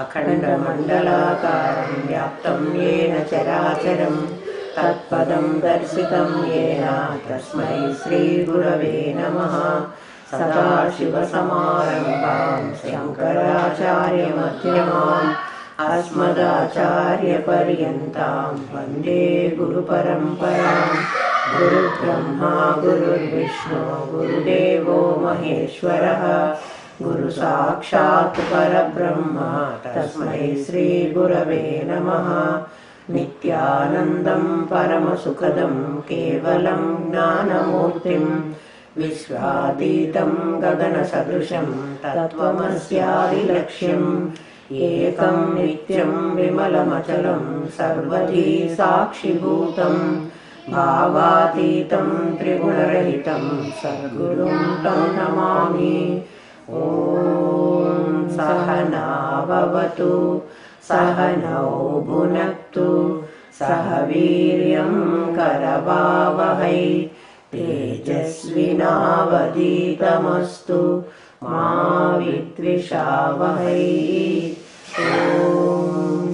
अखण्डमण्डलाकारं व्याप्तं येन चराचरं तत्पदं दर्शितं येन तस्मै श्रीगुरवे नमः। सदाशिवसमारम्भां शङ्कराचार्यमध्यमाम् अस्मदाचार्यपर्यन्तां वन्दे गुरुपरम्पराम्। गुरुब्रह्मा गुरुर्विष्णु गुरुदेवो महेश्वरः गुरुसाक्षात् परब्रह्म तस्मै श्रीगुरवे नमः। नित्यानन्दं परमसुखदं केवलं ज्ञानमूर्तिं विश्वातीतं गगनसदृशं तत्त्वमस्यादिलक्ष्यम् एकं नित्यं विमलमचलं सर्वधी साक्षिभूतं भावातीतं त्रिगुणरहितं सद्गुरुं तं नमामि। ॐ सहना भवतु सहनौ भुनक्तु सह वीर्यं करवावहै तेजस्विनावधीतमस्तु मा विद्विषावहै। ॐ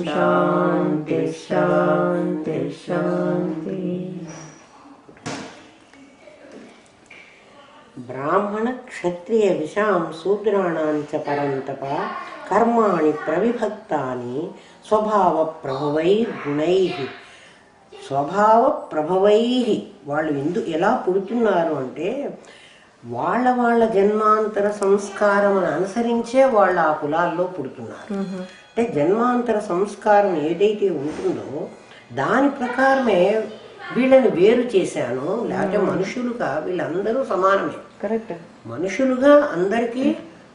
शान्ति शान्ति शान्ति। ब्राह्मण क्षत्रिय विशां शूद्राणां च परन्तप कर्माणि प्रविभक्तानि स्वभाव ప్రభవైర్గుణైః। స్వభావ ప్రభవైః వాళ్ళు ఎలా పుడుతున్నారు అంటే వాళ్ళ వాళ్ళ జన్మాంతర సంస్కారం అనుసరించే వాళ్ళ ఆ కులాల్లో పుడుతున్నారు. అంటే జన్మాంతర సంస్కారం ఏదైతే ఉంటుందో దాని ప్రకారమే వీళ్ళని వేరు చేశాను. లేకపోతే మనుషులుగా వీళ్ళందరూ సమానమే. కరెక్ట్. మనుషులుగా అందరికీ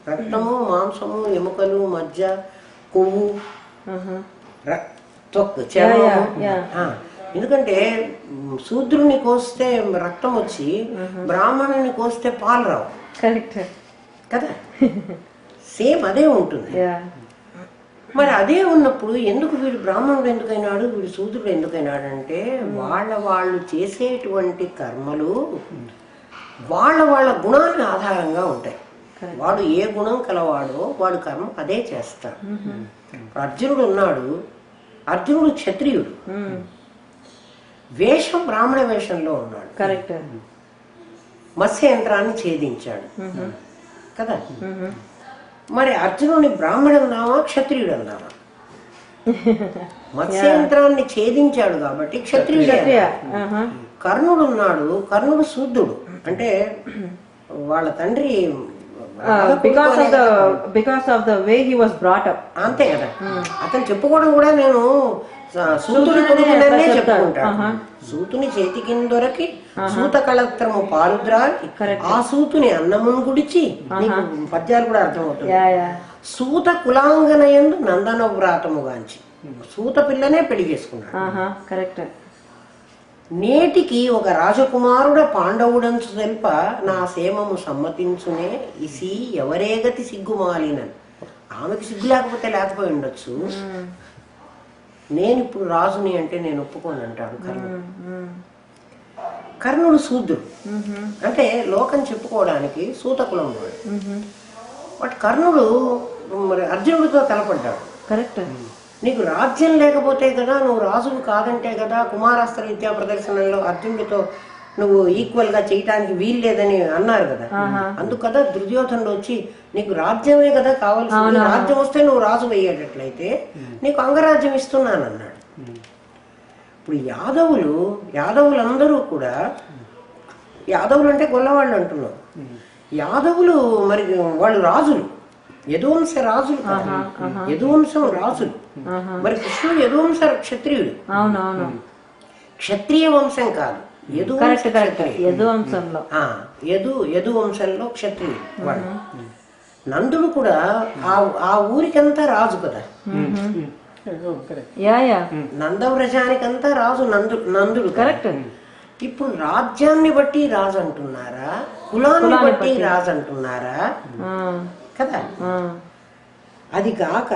రక్తము మాంసము ఎముకలు మజ్జ కొవ్వు త్వక్ చర్మము. ఎందుకంటే శూద్రుని కోస్తే రక్తం వచ్చి బ్రాహ్మణుని కోస్తే పాలు రావు. కరెక్ట్ కదా, సేమ్ అదే ఉంటుంది. మరి అదే ఉన్నప్పుడు ఎందుకు వీడు బ్రాహ్మణుడు ఎందుకైనాడు వీడు శూద్రుడు ఎందుకైనాడు అంటే వాళ్ళు చేసేటువంటి కర్మలు వాళ్ళ వాళ్ళ గుణాన్ని ఆధారంగా ఉంటాయి. వాడు ఏ గుణం కలవాడో వాడు కర్మ అదే చేస్తాడు. అర్జునుడు ఉన్నాడు, అర్జునుడు క్షత్రియుడు, వేషం బ్రాహ్మణ వేషంలో ఉన్నాడు. కరెక్ట్. మత్స్య యంత్రాన్ని ఛేదించాడు కదా. మరి అర్జునుడిని బ్రాహ్మణుడు అన్నావా క్షత్రియుడు అన్నావా? మత్స్య యంత్రాన్ని ఛేదించాడు కాబట్టి క్షత్రియుడు. కర్ణుడు ఉన్నాడు, కర్ణుడు శూద్రుడు. అంటే వాళ్ళ తండ్రి because of the way he was brought up. అంతే కదా. అతను చెప్పుకోవడం కూడా నేను సూతుని కొడుకుననే చెప్పుకుంటాడు. సూతుని చేతి కిందొరకి సూత కళత్రము పారుద్రాకి ఆ సూతుని అన్నమును గుడిచి. నీకు పద్యాలు కూడా అర్థమవుతుంది. సూత కులాంగనయందు నందన వ్రాతము గాంచి సూత పిల్లనే పెళ్లి చేసుకున్నాడు. కరెక్ట్. నేటికి ఒక రాజకుమారుడ పాండవుడంచు తెల్ప నా సేమము సమ్మతించునే ఇసి ఎవరేగతి సిగ్గుమాలినని. ఆమెకు సిగ్గు లేకపోతే లేకపోయి ఉండొచ్చు. నేను ఇప్పుడు రాజుని అంటే నేను ఒప్పుకోను అంటాడు కర్ణుడు. కర్ణుడు శూద్రుడు అంటే లోకం చెప్పుకోవడానికి సూతకులం వాడు. బట్ కర్ణుడు మరి అర్జునుడితో తలపడ్డాడు. కరెక్ట్. నీకు రాజ్యం లేకపోతే కదా, నువ్వు రాజువు కాదంటే కదా కుమారాస్త్ర విద్యా ప్రదర్శనలో అర్జునుడితో నువ్వు ఈక్వల్ గా చేయటానికి వీలు లేదని అన్నారు కదా. అందుకు కదా దుర్యోధనుడు వచ్చి నీకు రాజ్యమే కదా కావాల్సింది, రాజ్యం వస్తే నువ్వు రాజు అయ్యేటట్లయితే నీకు అంగరాజ్యం ఇస్తున్నాను అన్నాడు. ఇప్పుడు యాదవులందరూ కూడా, యాదవులు అంటే గొల్లవాళ్ళు అంటున్నావు, యాదవులు మరి వాళ్ళు రాజులు, యదువంశ రాజులు. యదువంశం రాజులు. మరి కృష్ణుడు యదువంశ క్షత్రియుడు. క్షత్రియ వంశం కాదు, యదువంశంలో క్షత్రియుడు వాడు. నందుడు కూడా ఆ ఊరికంతా రాజు కదా. నందవ్రజానికంతా రాజు నందుడు. కరెక్ట్. ఇప్పుడు రాజ్యాన్ని బట్టి రాజు అంటున్నారా, కులాన్ని బట్టి రాజు అంటున్నారా కదా. అది కాక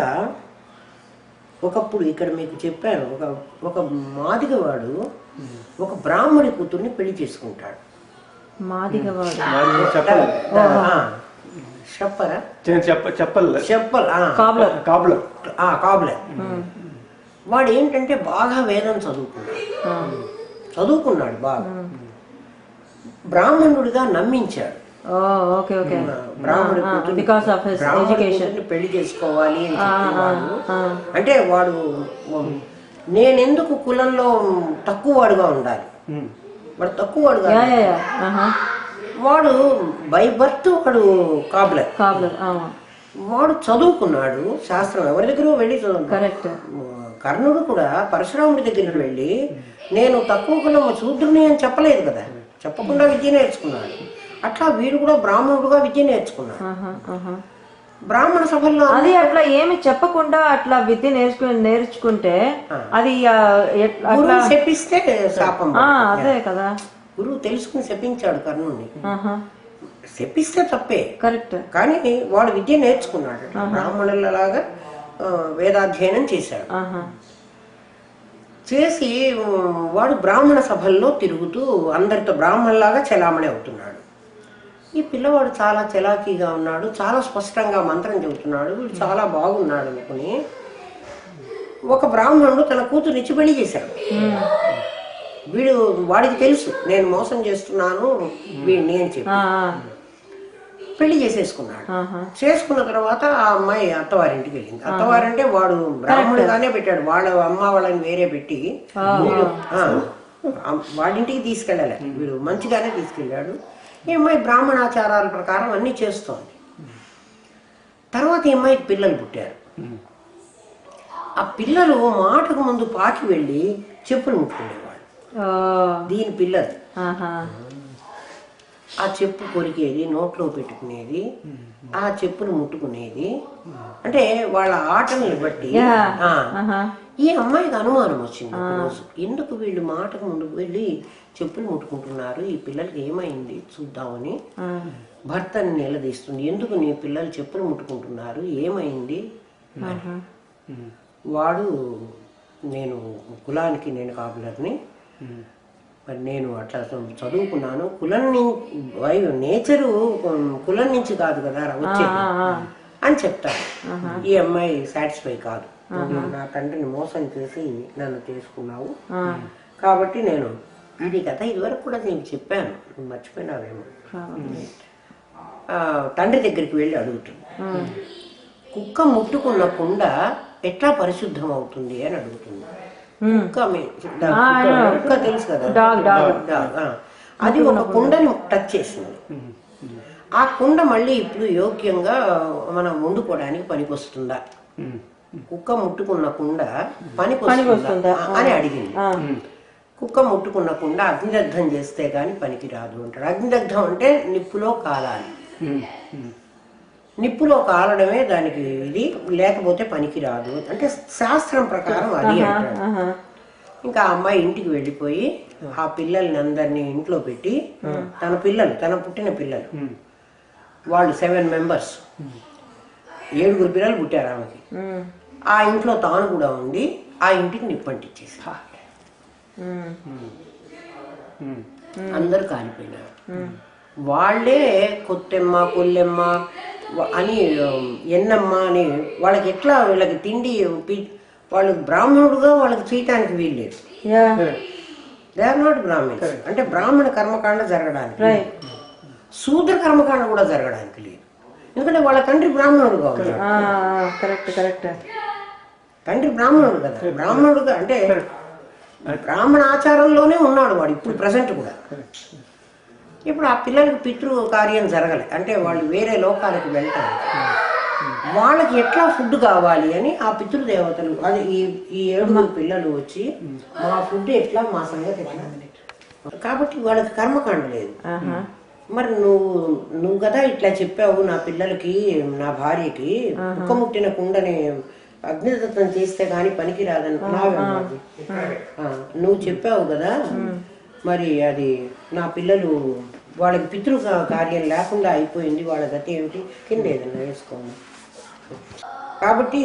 ఒకప్పుడు ఇక్కడ మీకు చెప్పాను, ఒక మాదిగవాడు ఒక బ్రాహ్మడి కూతుర్ని పెళ్లి చేసుకుంటాడు. చెప్పరా చెప్పలే చెప్పల్ కాబ్లర్. కాబ్లర్. కాబులర్. వాడు ఏంటంటే బాగా వేదం చదువుకున్నాడు బాగా, బ్రాహ్మణుడిగా నమ్మించాడు. Okay okay. బ్రాహ్మణుడి బికాస్ ఆఫ్ హిస్ ఎడ్యుకేషన్ పెళ్లి చేసుకోవాలి అని చెప్పేవాడు. అంటే వాడు నేనెందుకు కులంలో తక్కువ వాడుగా ఉండాలి, వాడు తక్కువ వాడుగా, వాడు బై బర్త్ వాడు కాబ్లర్. వాడు చదువుకున్నాడు శాస్త్రం, ఎవరి దగ్గర వెళ్ళి చదువుకున్నాడు. కర్ణుడు కూడా పరశురాముడి దగ్గరికి వెళ్ళి నేను తక్కువ కులం శూద్రుని అని చెప్పలేదు కదా, చెప్పకుండా విద్య నేర్చుకున్నాడు. అట్లా వీడు కూడా బ్రాహ్మణుడుగా విద్య నేర్చుకున్నాడు. బ్రాహ్మణ సభల్లో అది అట్లా ఏమి చెప్పకుండా అట్లా విద్య నేర్చుకుంటే అది శపిస్తే శాపం. అదే కదా, గురువు తెలుసుకుని శపించాడు కర్ణుడిని. శపిస్తే తప్పే, కరెక్ట్. కానీ వాడు విద్య నేర్చుకున్నాడు, బ్రాహ్మణులలాగా వేదాధ్యయనం చేశాడు. చేసి వాడు బ్రాహ్మణ సభల్లో తిరుగుతూ అందరితో బ్రాహ్మణులాగా చలామణి అవుతున్నాడు. ఈ పిల్లవాడు చాలా చలాకీగా ఉన్నాడు, చాలా స్పష్టంగా మంత్రం చెబుతున్నాడు, వీడు చాలా బాగున్నాడు అనుకుని ఒక బ్రాహ్మణుడు తన కూతురునిచ్చి పెళ్లి చేశాడు. వాడికి తెలుసు నేను మోసం చేస్తున్నాను వీడిని అని చెప్పి పెళ్లి చేసేసుకున్నాడు. చేసుకున్న తర్వాత ఆ అమ్మాయి అత్తవారింటికి వెళ్ళింది. అత్తవారంటే వాడు బ్రాహ్మణుడుగానే పెట్టాడు, వాళ్ళ అమ్మ వాళ్ళని వేరే పెట్టి వాడింటికి తీసుకెళ్ళాలి, వీడు మంచిగానే తీసుకెళ్ళాడు. ఈ అమ్మాయి బ్రాహ్మణాచారాల ప్రకారం అన్ని చేస్తోంది. తర్వాత ఈ అమ్మాయికి పిల్లలు పుట్టారు. ఆ పిల్లలు మాటకు ముందు పాకి వెళ్ళి చెప్పులు ముట్టుకునేవాళ్ళు. దీని పిల్లలు ఆ చెప్పు కొరికేది, నోట్లో పెట్టుకునేది, ఆ చెప్పులు ముట్టుకునేది. అంటే వాళ్ళ ఆటల్ని బట్టి ఈ అమ్మాయికి అనుమానం వచ్చింది ఒకరోజు, ఎందుకు వీళ్ళు మాటకు ముందుకు వెళ్ళి చెప్పులు ముట్టుకుంటున్నారు, ఈ పిల్లలకి ఏమైంది చూద్దామని భర్తని నిలదీస్తుంది. ఎందుకు నీ పిల్లలు చెప్పులు ముట్టుకుంటున్నారు, ఏమైంది? వాడు నేను కులానికి నేను కాపులర్ని, మరి నేను అట్లా చదువుకున్నాను, నేచరు కులం నుంచి కాదు కదా వచ్చేది అని చెప్తాను. ఈ అమ్మాయి సాటిస్ఫై కాదు, నా తండ్రిని మోసం చేసి నన్ను చేసుకున్నావు కాబట్టి నేను ఇది కదా ఇదివరకు కూడా నేను చెప్పాను, నువ్వు మర్చిపోయినావేమో. తండ్రి దగ్గరికి వెళ్ళి అడుగుతుంది, కుక్క ముట్టుకున్న కుండ ఎట్లా పరిశుద్ధం అవుతుంది అని అడుగుతుంది. కుక్క తెలుసు కదా, అది ఒక కుండని టచ్ చేసింది. ఆ కుండ మళ్ళీ ఇప్పుడు యోగ్యంగా మనం వండుకోవడానికి పనికొస్తుందా, కుక్క ముట్టుకున్న కుండ పనికొస్తుందా అని అడిగింది. కుక్క ముట్టుకున్న కుండ అగ్నిదగ్ధం చేస్తే గాని పనికిరాదు అంటాడు. అగ్నిదగ్ధం అంటే నిప్పులో కాలాలి, నిప్పులో కాలడమే దానికి ఇది, లేకపోతే పనికిరాదు అంటే శాస్త్రం ప్రకారం అది అంటాడు. ఇంకా ఆ అమ్మాయి ఇంటికి వెళ్ళిపోయి ఆ పిల్లల్ని అందరినీ ఇంట్లో పెట్టి తన పుట్టిన పిల్లలు వాళ్ళు 7 మెంబర్స్, 7 పిల్లలు పుట్టారు ఆమెకి. ఆ ఇంట్లో తాను కూడా ఉండి ఆ ఇంటికి నిప్పంటిచ్చేసి అందరూ కాలిపోయినారు. వాళ్ళే కొత్తెమ్మ కొల్లెమ్మ అని ఎన్నమ్మ అని వాళ్ళకి ఎట్లా వీళ్ళకి తిండి వాళ్ళు బ్రాహ్మణుడుగా వాళ్ళకి చేయటానికి వీల్లేదు. దే ఆర్ నాట్ బ్రాహ్మణ్స్, అంటే బ్రాహ్మణ కర్మకాండ జరగడానికి, శూద్ర కర్మకాండ కూడా జరగడానికి లేదు. ఎందుకంటే వాళ్ళ తండ్రి బ్రాహ్మణుడుగా ఉన్నాడు. తండ్రి బ్రాహ్మణుడు కదా, బ్రాహ్మణుడుగా అంటే బ్రాహ్మణ ఆచారంలోనే ఉన్నాడు వాడు ఇప్పుడు ప్రజెంట్ కూడా. ఇప్పుడు ఆ పిల్లలకి పితృ కార్యం జరగలే, అంటే వాళ్ళు వేరే లోకాలకు వెళ్తారు, వాళ్ళకి ఎట్లా ఫుడ్ కావాలి అని ఆ పితృదేవతలు అది ఈ 7 పిల్లలు వచ్చి మా ఫుడ్ ఎట్లా, మా సంగతి ఎట్లా, కాబట్టి వాళ్ళకి కర్మకాండ లేదు. మరి నువ్వు కదా ఇట్లా చెప్పావు నా పిల్లలకి, నా భార్యకి కుక్క ముట్టిన కుండని అగ్నిదత్తం చేస్తే గాని పనికి రాదని నువ్వు చెప్పావు కదా, మరి అది నా పిల్లలు వాళ్ళకి పితృ కార్యం లేకుండా అయిపోయింది, వాళ్ళ గతి ఏమిటి, కింద ఏదన్నా వేసుకోండి. కాబట్టి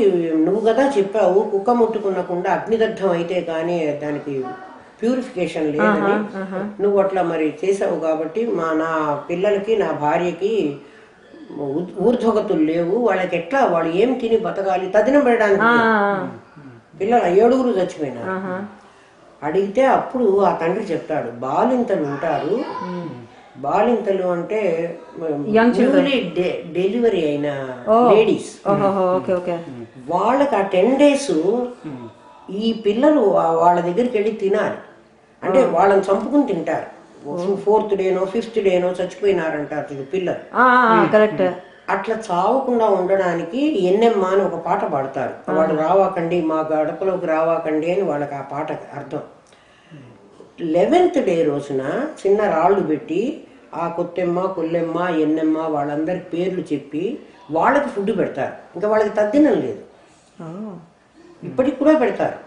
నువ్వు కదా చెప్పావు కుక్క ముట్టుకున్నకుండా అగ్నిదగ్ధం అయితే కానీ దానికి ప్యూరిఫికేషన్ లేదని, నువ్వు అట్లా మరి చేసావు కాబట్టి నా పిల్లలకి నా భార్యకి ఊర్ధ్వగతులు లేవు, వాళ్ళకి ఎట్లా వాళ్ళు ఏం తిని బతకాలి, తదినం పెట్టడానికి పిల్లలు 7 చచ్చిపోయినారు. అడిగితే అప్పుడు ఆ తండ్రి చెప్తాడు, బాలింతలు ఉంటారు, బాలింతలు అంటే డెలివరీ అయిన లేడీస్, వాళ్ళకి ఆ 10 days ఈ పిల్లలు వాళ్ళ దగ్గరికి వెళ్ళి తినాలి. అంటే వాళ్ళని చంపుకుని తింటారు. 4th డేనో 5th డేనో చచ్చిపోయినారంటారు పిల్లలు. కరెక్ట్. అట్లా చావకుండా ఉండడానికి ఎన్నెమ్మా అని ఒక పాట పాడతారు. వాళ్ళు రావాకండి, మా గడపలోకి రావాకండి అని వాళ్ళకి ఆ పాట అర్థం. 11th డే రోజున చిన్న రాళ్ళు పెట్టి ఆ కొత్తెమ్మ, కొల్లెమ్మ, ఎన్నెమ్మ వాళ్ళందరికి పేర్లు చెప్పి వాళ్ళకి ఫుడ్ పెడతారు. ఇంకా వాళ్ళకి తద్దినం లేదు, ఇప్పటికి కూడా పెడతారు.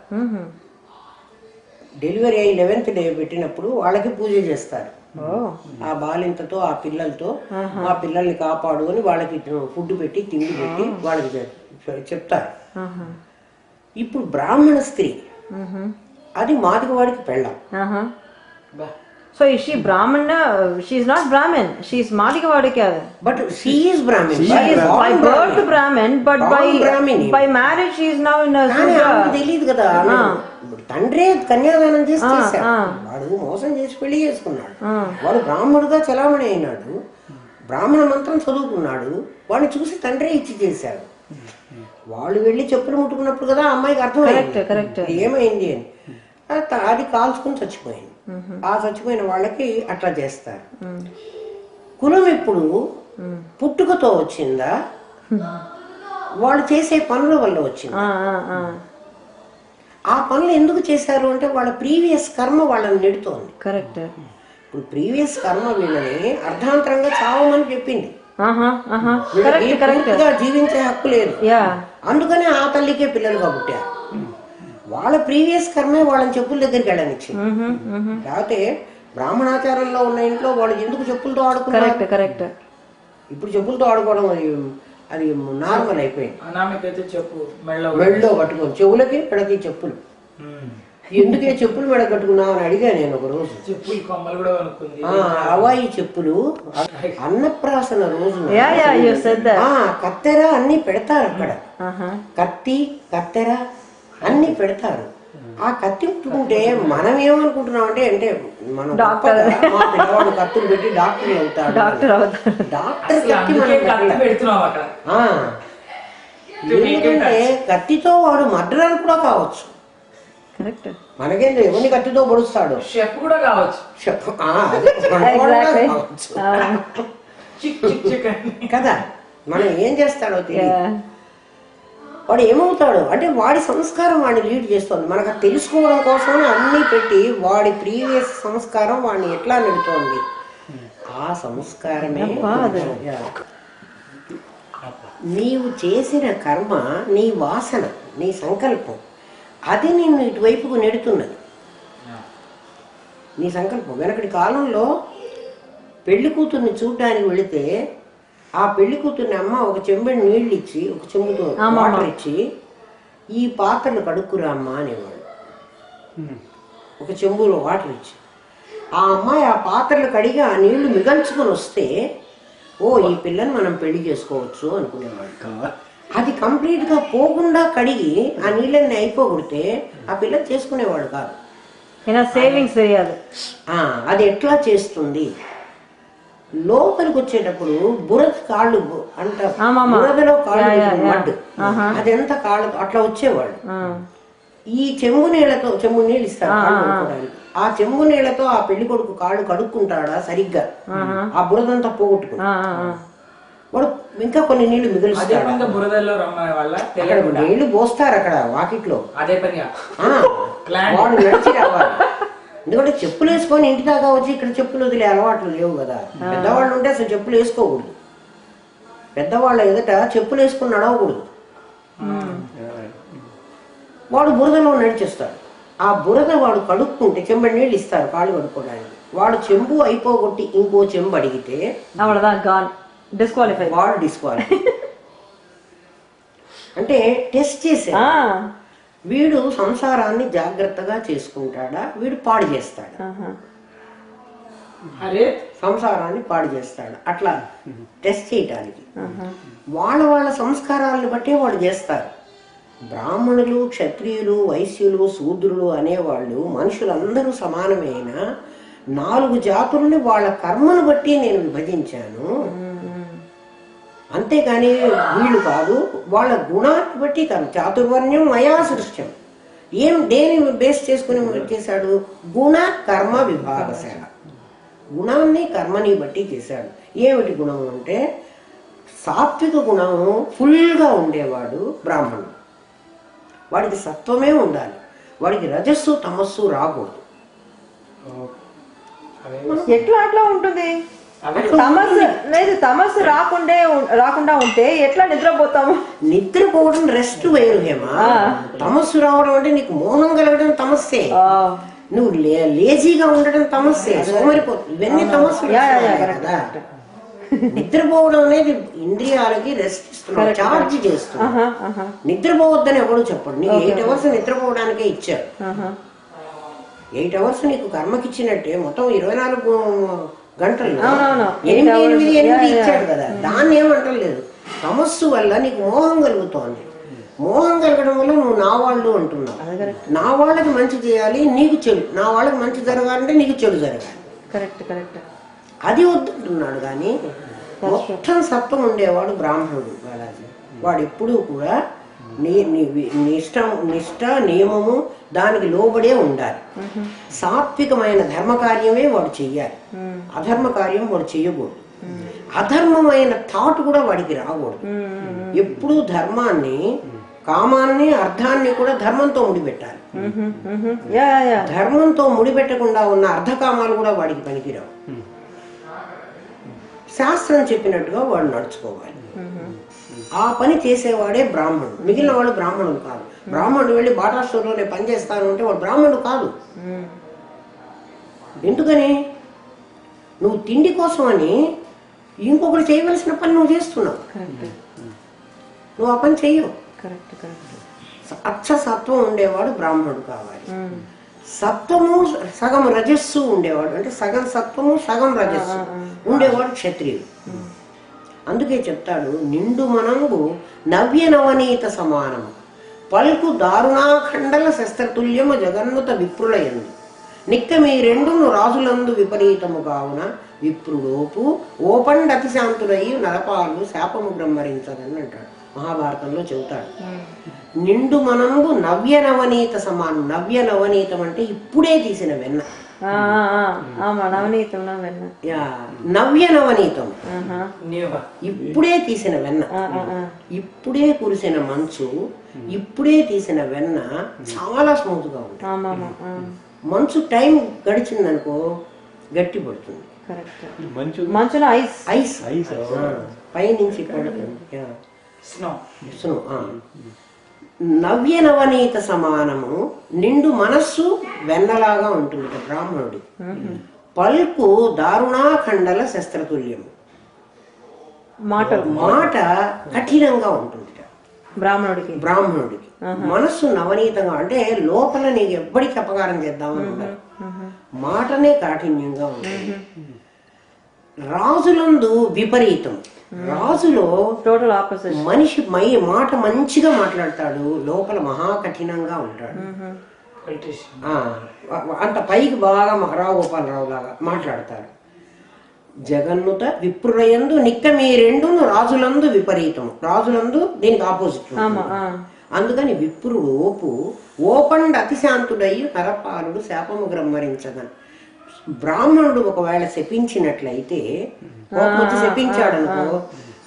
డెలివరీ అయ్యి 11th డే పెట్టినప్పుడు వాళ్ళకి పూజ చేస్తారు. ఆ బాలింతతో ఆ పిల్లలతో ఆ పిల్లల్ని కాపాడు అని వాళ్ళకి ఫుడ్ పెట్టి తిండి పెట్టి వాళ్ళకి చెప్తారు. ఇప్పుడు బ్రాహ్మణ స్త్రీ అది మాదిగవాడికి పెళ్ళాం. So is she Brahmana? She is not Brahmin. She is Madhikavadi kaadu. But she is Brahmin. She is by birth Brahmin, but by marriage she is now in a Sudra. తెలియదు కదా, తండ్రే కన్యాదానం చేసి చేశాడు. వాడు మోసం చేసి పెళ్లి చేసుకున్నాడు. వాడు బ్రాహ్మణుడుగా చలామణి అయినాడు, బ్రాహ్మణ మంత్రం చదువుకున్నాడు. వాడిని చూసి తండ్రే ఇచ్చి చేశాడు. వాళ్ళు వెళ్ళి చెప్పులు ముట్టుకున్నప్పుడు కదా అమ్మాయికి అర్థమైంది ఏమైంది అని. అది కాల్చుకుని చచ్చిపోయింది. ఆ చచ్చిపోయిన వాళ్ళకి అట్లా చేస్తారు. కులం ఎప్పుడు పుట్టుకతో వచ్చిందా, వాళ్ళు చేసే పనుల వల్ల వచ్చిందా? ఆ పనులు ఎందుకు చేశారు అంటే వాళ్ళ ప్రీవియస్ కర్మ వాళ్ళని నెడుతోంది. కరెక్ట్. ఇప్పుడు ప్రీవియస్ కర్మ వీళ్ళని అర్ధాంతరంగా చావమని చెప్పింది. జీవించే హక్కు లేదు. అందుకనే ఆ తల్లికే పిల్లలుగా పుట్టారు. వాళ్ళ ప్రీవియస్ కర్మే వాళ్ళని చెప్పుల దగ్గరికి వెళ్ళనిచ్చి. లేకపోతే బ్రాహ్మణాచారంలో ఉన్న ఇంట్లో వాళ్ళు ఎందుకు చెప్పులతో ఆడుకున్నారు? ఇప్పుడు చెప్పులతో ఆడుకోవడం అది నార్మల్ అయిపోయింది. మెళ్ళలో కట్టుకోండి, చెవులకి మెడకి చెప్పులు. ఎందుకే చెప్పులు మెడ కట్టుకున్నావు అని అడిగా నేను ఒక రోజు. అవాయి చెప్పులు అన్నప్రాసన రోజున కత్తెర అన్ని పెడతారు అక్కడ. కత్తి కత్తెర అన్ని పెడతారు. ఆ కత్తి ముట్టుకుంటే మనం ఏమనుకుంటున్నాం అంటే మనం మా పిల్లవాడు కత్తులు పెట్టి డాక్టర్ అవుతాడు. డాక్టర్ కత్తి ఎందుకంటే కత్తితో వాడు మర్డరర్ కూడా కావచ్చు. మనకేం ఎవరిని కత్తితో పొడుస్తాడు, షెఫ్ కూడా కావచ్చు కదా. మనం ఏం చేస్తాడో తెలియదు. వాడు ఏమవుతాడు అంటే వాడి సంస్కారం వాడిని లీడ్ చేస్తుంది. మనకు తెలుసుకోవడం కోసం అన్నీ పెట్టి వాడి ప్రీవియస్ సంస్కారం వాడిని ఎట్లా నెడుతోంది. ఆ సంస్కారమే నీవు చేసిన కర్మ, నీ వాసన, నీ సంకల్పం, అది నిన్ను ఇటువైపుకు నెడుతున్నది. నీ సంకల్పం. వెనకటి కాలంలో పెళ్లి కూతుర్ని చూడడానికి వెళితే ఆ పెళ్లి కూతుర్ని అమ్మ ఒక చెంబుని నీళ్ళు ఇచ్చి, ఒక చెంబుతో వాటర్ ఇచ్చి, ఈ పాత్రలు కడుక్కురా అమ్మ అనేవాడు. ఒక చెంబులో వాటర్ ఇచ్చి ఆ అమ్మాయి ఆ పాత్రలు కడిగి ఆ నీళ్లు మిగల్చుకొని వస్తే ఓ ఈ పిల్లని మనం పెళ్లి చేసుకోవచ్చు అనుకునేవాడు. అది కంప్లీట్గా పోకుండా కడిగి ఆ నీళ్ళని అయిపోగొడితే ఆ పిల్లని చేసుకునేవాడు కాదు. అది ఎట్లా చేస్తుంది? లోపలికి వచ్చేటప్పుడు బురద కాళ్ళు అంటారు, బురదలో కాళ్ళు మడ్డు, అది ఎంత కాళ్ళు అట్లా వచ్చేవాడు. ఈ చెంబు నీళ్ళు ఇస్తారు ఆ చెంబు నీళ్లతో ఆ పెళ్లి కొడుకు కాళ్ళు కడుక్కుంటాడా సరిగ్గా, ఆ బురదంతా పోగొట్టుకుని వాడు ఇంకా కొన్ని నీళ్లు మిగులుస్తాడు. నీళ్లు పోస్తారు అక్కడ వాకిట్లో, వాడు నడిచి రావాలి. ఎందుకంటే చెప్పులు వేసుకొని ఇంటి దాకా వచ్చి ఇక్కడ చెప్పులు వదిలే అలవాట్లు లేవు కదా. పెద్దవాళ్ళు ఉంటే అసలు చెప్పులు వేసుకోకూడదు. పెద్దవాళ్ళ ఎదుట చెప్పులు వేసుకొని నడవకూడదు. వాడు బురదలో నడిచేస్తాడు. ఆ బురద వాడు కడుక్కుంటే చెంబడి నీళ్ళు ఇస్తారు కాళ్ళు కడుక్కోవడానికి. వాడు చెంబు అయిపోగొట్టి ఇంకో చెంబు అడిగితే వాడు డిస్క్వాలిఫై. అంటే టెస్ట్ చేసే వీడు సంసారాన్ని జాగ్రత్తగా చేసుకుంటాడా, వీడు పాడు చేస్తాడా. సంసారాన్ని పాడు చేస్తాడు. అట్లా టెస్ట్ చేయటానికి వాళ్ళ వాళ్ళ సంస్కారాలను బట్టే వాడు చేస్తారు. బ్రాహ్మణులు, క్షత్రియులు, వైశ్యులు, శూద్రులు అనేవాళ్ళు మనుషులందరూ సమానమైన 4 జాతులని వాళ్ళ కర్మను బట్టి నేను విభజించాను. అంతేగాని వీళ్ళు కాదు, వాళ్ళ గుణాన్ని బట్టి కాదు. చాతుర్వర్ణ్యం మయా సృష్ట్యం. దేని బేస్ చేసుకుని చేశాడు? గుణ కర్మ విభాగశాల. గుణాన్ని కర్మని బట్టి చేశాడు. ఏమిటి గుణం అంటే సాత్విక గుణము ఫుల్గా ఉండేవాడు బ్రాహ్మణుడు. వాడికి సత్వమే ఉండాలి. వాడికి రజస్సు తమస్సు రాకూడదు. ఎట్లా అట్లా ఉంటుంది? తమస్సు లేదు, తమస్సు రాకుండా ఉంటే ఎట్లా నిద్రపోతాము? నిద్రపోవడం రెస్ట్ వేరు హేమా. తమస్సు రావడం అంటే నీకు మోహం కలగడం తమస్సే. నువ్వు లేజీగా ఉండడం తమస్సే. సోమరిపోతుంది. ఇవన్నీ తమస్సు కదా. నిద్రపోవడం అనేది ఇంద్రియాలకి రెస్ట్ ఇస్తున్నావు, చార్జ్ చేస్తున్నావు. నిద్రపోవద్దని ఎవడు చెప్పడు. నీకు 8 hours నిద్రపోవడానికే ఇచ్చారు. 8 hours నీకు కర్మకిచ్చినట్టే మొత్తం 24 గంటలు 8 ఇచ్చాడు కదా. దాన్ని ఏమంటలేదు. తమస్సు వల్ల నీకు మోహం కలుగుతోంది. మోహం కలగడం వల్ల నువ్వు నా వాళ్ళు అంటున్నావు. నా వాళ్ళకి మంచి చేయాలి, నీకు చెడు. నా వాళ్ళకి మంచి జరగాలంటే నీకు చెడు జరగాలి. అది వద్దంటున్నాడు. కానీ మొత్తం సత్వం ఉండేవాడు బ్రాహ్మణుడు బాలాజీ. వాడు ఎప్పుడూ కూడా నిష్ట నియమము దానికి లోబడే ఉండాలి. సాత్వికమైన ధర్మ కార్యమే వాడు చెయ్యాలి. అధర్మ కార్యం వాడు చెయ్యకూడదు. అధర్మమైన థాట్ కూడా వాడికి రాకూడదు. ఎప్పుడూ ధర్మాన్ని, కామాన్ని, అర్థాన్ని కూడా ధర్మంతో ముడిపెట్టాలి. ధర్మంతో ముడిపెట్టకుండా ఉన్న అర్ధకామాలు కూడా వాడికి పనికిరావు. శాస్త్రం చెప్పినట్టుగా వాడు నడుచుకోవాలి. ఆ పని చేసేవాడే బ్రాహ్మణుడు. మిగిలిన వాళ్ళు బ్రాహ్మణుడు కాదు. బ్రాహ్మణుడు వెళ్ళి బాటా స్టోర్లో నేను పని చేస్తాను అంటే వాడు బ్రాహ్మణుడు కాదు. ఎందుకని? నువ్వు తిండి కోసం అని ఇంకొకరు చేయవలసిన పని నువ్వు చేస్తున్నావు. నువ్వు ఆ పని చెయ్యవు. అచ్చ సత్వం ఉండేవాడు బ్రాహ్మణుడు కావాలి. సత్వము సగం రజస్సు ఉండేవాడు, అంటే సగం సత్వము సగం రజస్సు ఉండేవాడు క్షత్రియుడు. అందుకే చెప్తాడు, నిండు మనంగు నవ్య నవనీత సమానము పల్కు దారుణాఖండల శస్త్రతుల్యము జగన్నుత విప్రులయందు నిక్క మీ రెండును రాజులందు విపరీతము కావున విప్రుడోపు ఓపండతి శాంతులయ్యి నరపాలు శాపము బ్రహ్మరించదని అంటాడు. మహాభారతంలో చెబుతాడు. నిండు మనంబు నవ్య నవనీత సమానం. నవ్య నవనీతం అంటే ఇప్పుడే తీసిన వెన్న. నవ్య నవనీతం ఇప్పుడే తీసిన వెన్న. ఇప్పుడే కురిసిన మంచు, ఇప్పుడే తీసిన వెన్న చాలా స్మూత్ గా ఉంటుంది. మంచు టైం గడిచిందనుకో గట్టి పడుతుంది. ఐస్ పైనుంచి స్నో. నవ్య నవనీత సమానము. నిండు మనస్సు వెన్నలాగా ఉంటుంది బ్రాహ్మణుడి. పల్కు దారుణాఖండల శస్త్రతుల్యము. మాట కఠినంగా ఉంటుంది బ్రాహ్మణుడికి. మనస్సు నవనీతంగా, అంటే లోపల నీకు ఎవ్వడికి అపకారం చేద్దామని ఉండదు. మాటనే కాఠిన్యంగా ఉంటుంది. రాజులందు విపరీతం. రాజులో టోటల్ ఆపోజిట్. మనిషి మాట మంచిగా మాట్లాడతాడు, లోపల మహా కఠినంగా ఉంటాడు. అంత పైకి బాగా రావుగోపాలరావు లాగా మాట్లాడతాడు. జగన్నుత విప్రులయందు నిక్క మీ రెండును రాజులందు విపరీతము. రాజులందు దీనికి ఆపోజిట్. అందుకని విప్రుడు ఓపండ్ అతిశాంతుడయ్యి నరపాలుడు శాపము గ్రమ్మరించదని. బ్రాహ్మణుడు ఒకవేళ శపించినట్లయితే, శపించాడు అనుకో,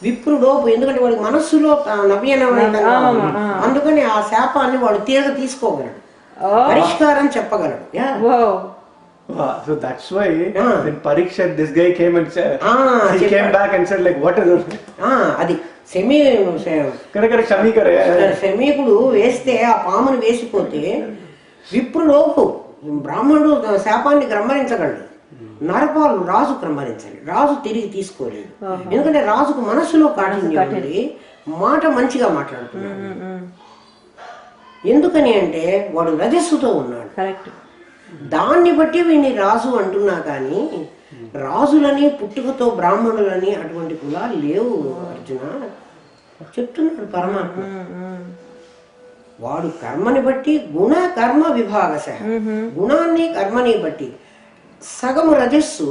విప్రుడోపు. ఎందుకంటే వాడికి మనస్సులో నవ్యనవనీతంగా ఉంది. అందుకని ఆ శాపాన్ని వాడు తీసుకోగలడు, పరిష్కారం చెప్పగలడు. So that's why when Parikshit, this guy came and said, he came back and said like, what is it? అది శమీకుడు వేస్తే, ఆ పామును వేసిపోతే విప్రుడోపు బ్రాహ్మణుడు శాపాన్ని గ్రమ్మరించగలడు. నరపాలు రాజు గ్రమ్మరించాలి. రాజు తిరిగి తీసుకోలేదు. ఎందుకంటే రాజుకు మనస్సులో కాఠిన్యం ఉంది, మాట మంచిగా మాట్లాడుతున్నాడు. ఎందుకని అంటే వాడు రజస్సుతో ఉన్నాడు. దాన్ని బట్టి వీడిని రాజు అంటున్నా కానీ రాజులని పుట్టుకతో బ్రాహ్మణులని అటువంటి కులాలు లేవు అర్జున చెప్తున్నాడు పరమాత్మ. వాడు కర్మని బట్టి గుణ కర్మ విభాగశ, గుణాన్ని కర్మని బట్టి సగము రజస్సు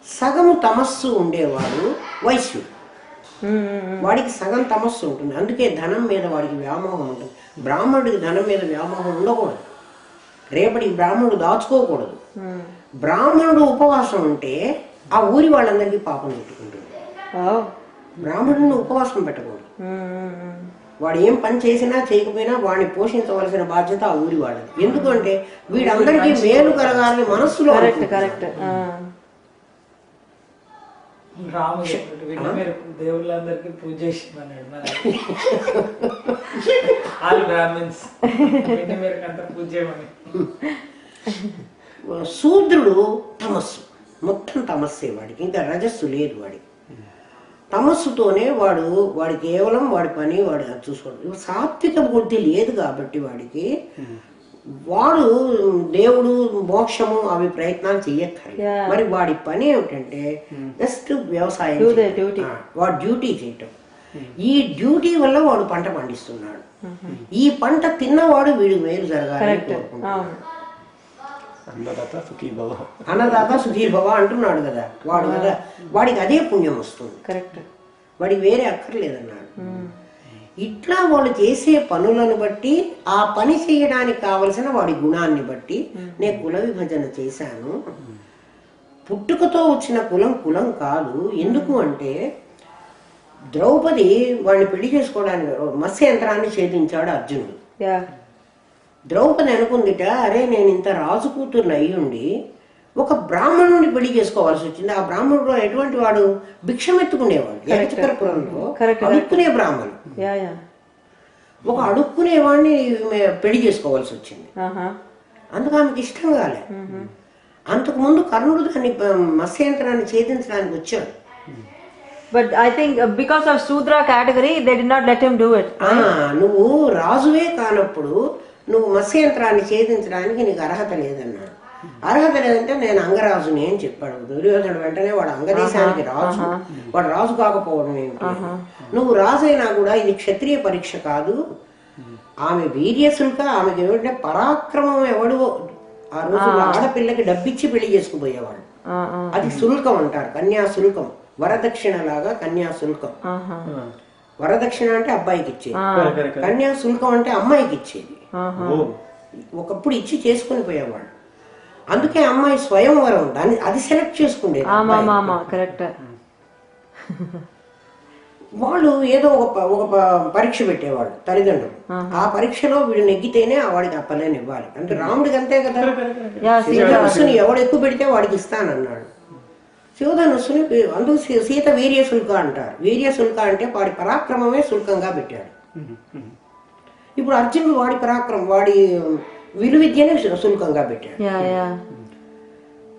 సగము తమస్సు ఉండేవాడు వైశ్యుడు. వాడికి సగం తమస్సు ఉంటుంది, అందుకే ధనం మీద వాడికి వ్యామోహం ఉంటుంది. బ్రాహ్మణుడికి ధనం మీద వ్యామోహం ఉండకూడదు, రేపటి బ్రాహ్మణుడు దాచుకోకూడదు. బ్రాహ్మణుడు ఉపవాసం ఉంటే ఆ ఊరి వాళ్ళందరికీ పాపం చుట్టుకుంటుంది. బ్రాహ్మణుడిని ఉపవాసం పెట్టకూడదు. వాడు ఏం పని చేసినా చేయకపోయినా వాడిని పోషించవలసిన బాధ్యత ఆ ఊరి వాళ్ళది. ఎందుకంటే వీడందరికీ మేలు కలగాలని మనస్సులో. కరెక్ట్. రాముడు మీరు దేవుళ్ళందరికీ పూజ చేసిమన్నాడు, ఆల్ బ్రాహ్మిన్స్ అంతా పూజ చేయమని. శూద్రుడు తమస్సు, మొత్తం తమస్సే వాడికి, ఇంకా రజస్సు లేదు వాడికి. తమస్సుతోనే వాడు కేవలం వాడి పని వాడు చూసుకోవడం. సాత్విక బుద్ధి లేదు కాబట్టి వాడికి వాడు దేవుడు మోక్షము అవి ప్రయత్నాలు చెయ్యక్కర్లేదు. మరి వాడి పని ఏమిటంటే జస్ట్ వ్యవసాయం, వాడు డ్యూటీ చేయటం. ఈ డ్యూటీ వల్ల వాడు పంట పండిస్తున్నాడు. ఈ పంట తిన్నవాడు వీడు మేలు జరగాలని కోరుకుంటున్నాడు. అన్నదాత సుఖీభవ అంటున్నాడు కదా వాడు, కదా వాడికి అదే పుణ్యం వస్తుంది. వాడికి వేరే అక్కర్లేదన్నాడు. ఇట్లా వాళ్ళు చేసే పనులను బట్టి ఆ పని చేయడానికి కావలసిన వాడి గుణాన్ని బట్టి నేను కుల విభజన చేశాను. పుట్టుకతో వచ్చిన కులం కాదు. ఎందుకు అంటే ద్రౌపది వాడిని పెళ్లి చేసుకోవడానికి మత్స్యంత్రాన్ని ఛేదించాడు అర్జునుడు. ద్రౌపది అనుకుందిట, అరే నేను ఇంత రాజు కూతుర్ని అయ్యుండి ఒక బ్రాహ్మణుడిని పెళ్లి చేసుకోవాల్సి వచ్చింది. ఆ బ్రాహ్మణుడు ఎటువంటి వాడు? భిక్షమెత్తుకునేవాడు. ఏకచక్రపురంలో అడుక్కునే బ్రాహ్మణుడు, ఒక అడుక్కునే వాడిని పెళ్లి చేసుకోవాల్సి వచ్చింది. అందుకు ఆమెకి ఇష్టం కాలే. అంతకుముందు కర్ణుడు దాన్ని మత్స్యంత్రాన్ని ఛేదించడానికి వచ్చాడు. But I think because of Sudra category, they did not let him do it. నువ్వు రాజువే కానప్పుడు నువ్వు మత్స్యంత్రాన్ని ఛేదించడానికి నీకు అర్హత లేదన్నాడు. అర్హత లేదంటే నేను అంగరాజుని అని చెప్పాడు దుర్యోధనుడు. వెంటనే వాడు అంగదేశానికి రాజు, వాడు రాజు కాకపోవడం ఏంటి? నువ్వు రాజు అయినా కూడా ఇది క్షత్రియ పరీక్ష కాదు. ఆమె వీర్యశుల్క, ఆమెకి ఏమిటంటే పరాక్రమం. ఎవడు ఆ రోజు ఆడపిల్లకి డబ్బిచ్చి పెళ్లి చేసుకుపోయేవాడు. అది శుల్కం అంటారు, కన్యాశుల్కం. వరదక్షిణ లాగా కన్యాశుల్కం. వరదక్షిణ అంటే అబ్బాయికి ఇచ్చేది, కన్యాశుల్కం అంటే అమ్మాయికి ఇచ్చేది. ఒకప్పుడు ఇచ్చి చేసుకుని పోయేవాడు. అందుకే అమ్మాయి స్వయంవరం దాన్ని అది సెలెక్ట్ చేసుకుండేది. వాళ్ళు ఏదో ఒక పరీక్ష పెట్టేవాడు తల్లిదండ్రులు. ఆ పరీక్షలో వీడు నెగ్గితేనే వాడికి ఆ పల్లెని ఇవ్వాలి. అంటే రాముడికి అంతే కదా. శివధనుస్సుని ఎవడు ఎక్కువ పెడితే వాడికి ఇస్తానన్నాడు. శివధనుస్సుని అందుకు సీత వీర్యశుల్క అంటారు. వీర్యశుల్క అంటే వాడి పరాక్రమమే శుల్కంగా పెట్టాడు. ఇప్పుడు అర్జునుడు వాడి పరాక్రమం, వాడి విలువిద్యనే శుల్కంగా పెట్టాడు.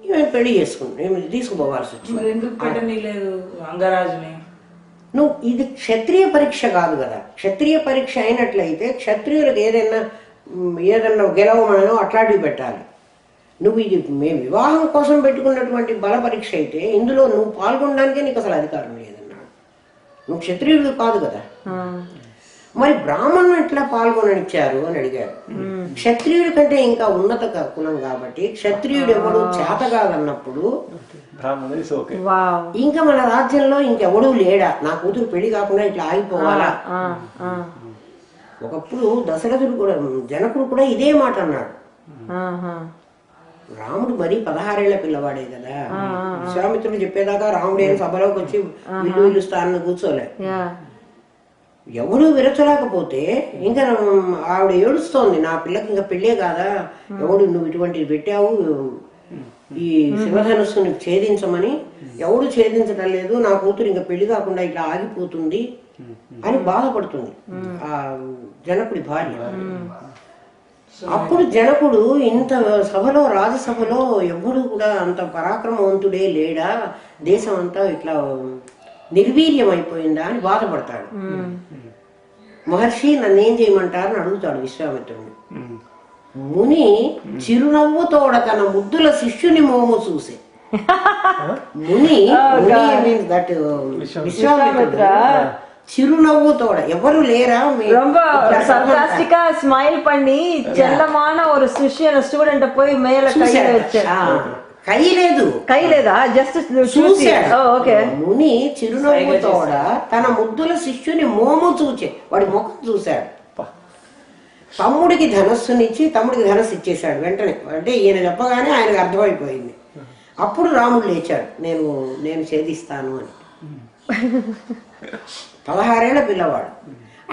ఈమె పెళ్లి చేసుకుని తీసుకుపోవాల్సి వచ్చింది. నువ్వు ఇది క్షత్రియ పరీక్ష కాదు కదా. క్షత్రియ పరీక్ష అయినట్లయితే క్షత్రియులకు ఏదన్నా గెలవమనో అట్లాంటివి పెట్టాలి. నువ్వు ఇది మేము వివాహం కోసం పెట్టుకున్నటువంటి బల పరీక్ష అయితే ఇందులో నువ్వు పాల్గొనడానికే నీకు అసలు అధికారం లేదన్నాడు. నువ్వు క్షత్రియుడు కాదు కదా. మరి బ్రాహ్మణులు ఎట్లా పాల్గొననిచ్చారు అని అడిగారు. క్షత్రియుడి కంటే ఇంకా ఉన్నత కులం కాబట్టి క్షత్రియుడు ఎవడు చేత కాదన్నప్పుడు ఇంకా మన రాజ్యంలో ఇంకెవడూ లేడా, నా కూతురు పెళ్లి కాకుండా ఇట్లా ఆగిపోవాలా. ఒకప్పుడు దశరథుడు కూడా, జనకుడు కూడా ఇదే మాట అన్నాడు. రాముడు మరి 16 ఏళ్ల పిల్లవాడే కదా. విశ్వామిత్రుడు చెప్పేదాకా రాముడు ఏం సభలోకి వచ్చి విల్లు విలుస్తానని కూర్చోలే. ఎవడు విరచలేకపోతే ఇంకా ఆవిడ ఏడుస్తోంది, నా పిల్లకి ఇంకా పెళ్ళే కాదా, ఎవడు నువ్వు ఇటువంటివి పెట్టావు, ఈ శివధనుస్సుని ఛేదించమని. ఎవడు ఛేదించడం లేదు, నా కూతురు ఇంకా పెళ్లి కాకుండా ఇట్లా ఆగిపోతుంది అని బాధపడుతుంది ఆ జనకుడి భార్య. అప్పుడు జనకుడు ఇంత సభలో, రాజసభలో ఎవడు కూడా అంత పరాక్రమవంతుడే లేడా, దేశం అంతా ఇట్లా నిర్వీర్యం అయిపోయిందా అని బాధపడతాడు. మహర్షి నన్నేం చేయమంటారని అడుగుతాడు విశ్వామిత్రుడు. ముని చిరునవ్వుతోడ తన ముద్దుల శిష్యుని మోము చూసే. ముని మీన్స్ దట్ విశ్వామిత్రుడు చిరునవ్వుతోడ ఎవరు లేరా ரொம்ப சர்காஸ்டிக்கா ஸ்மைல் பண்ணி செல்லமான ஒரு சிஷ்யன் ஸ்டூடெண்ட் போய் மேல கையில வச்சாரு. కై లేదు కై లేదా జస్ట్ చూశాడు. ఓకే. ముని చిరునవ్వుతోడ తన ముద్దుల శిష్యుని మోము చూచే వాడి ముఖం చూశాడు. తమ్ముడికి ధనస్సునిచ్చి తమ్ముడికి ధనస్సు ఇచ్చేశాడు వెంటనే. అంటే ఈయన చెప్పగానే ఆయనకు అర్థమైపోయింది. అప్పుడు రాముడు లేచాడు, నేను ఛేదిస్తాను అని. 16 ఏళ్ల పిల్లవాడు.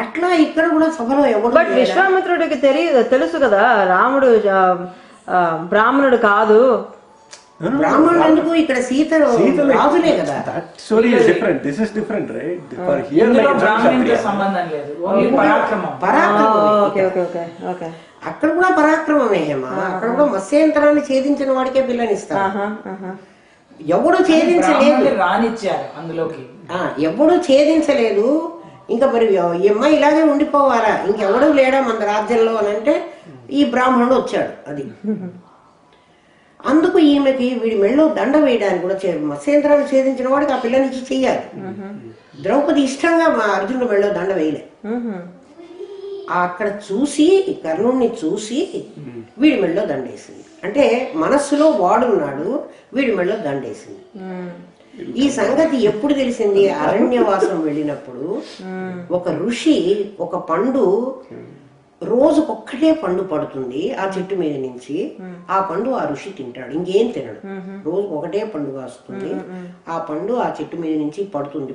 అట్లా ఇక్కడ కూడా సభలో ఎవరు. బట్ విశ్వామిత్రుడికి తెలుసు కదా రాముడు బ్రాహ్మణుడు కాదు. బ్రాహ్మణుడు ఎందుకు, ఇక్కడ సీత రాజులే కదా. That story is different. This is different, right? For here, ఇందులో like బ్రాహ్మణునితో సంబంధం లేదు, ఓన్లీ పరాక్రమం. Okay okay okay okay. అక్కడ కూడా పరాక్రమమే అమ్మా. అక్కడ కూడా మత్స్యంతరాన్ని ఛేదించిన వాడికే పిల్లనిస్తారు. ఎవడు ఛేదించలేదు, రానిచ్చారు అందులోకి. ఎవడు ఛేదించలేదు. ఇంకా మరి ఈ అమ్మాయి ఇలాగే ఉండిపోవాలా, ఇంకెవడూ లేడా మన రాజ్యంలో అని అంటే ఈ బ్రాహ్మణుడు వచ్చాడు. అది అందుకు ఈమెకి వీడి మెళ్ళో దండ వేయడానికి కూడా మత్స్యంతరాన్ని ఛేదించిన వాడికి ఆ పిల్లనిచ్చి చెయ్యాలి. ద్రౌపది ఇష్టంగా మా అర్జునుడు మెళ్ళో దండ వేయలే. అక్కడ చూసి కర్ణుడిని చూసి వీడి మెళ్ళో దండేసింది. అంటే మనస్సులో వాడున్నాడు, వీడి మెళ్ళో దండేసింది. ఈ సంగతి ఎప్పుడు తెలిసింది? అరణ్యవాసం వెళ్ళినప్పుడు ఒక ఋషి ఒక పండు, రోజుకొక్కటే పండు పడుతుంది ఆ చెట్టు మీద నుంచి. ఆ పండు ఆ ఋషి తింటాడు, ఇంకేం తినడు. రోజు ఒకటే పండు కాస్తుంది. ఆ పండు ఆ చెట్టు మీద నుంచి పడుతుంది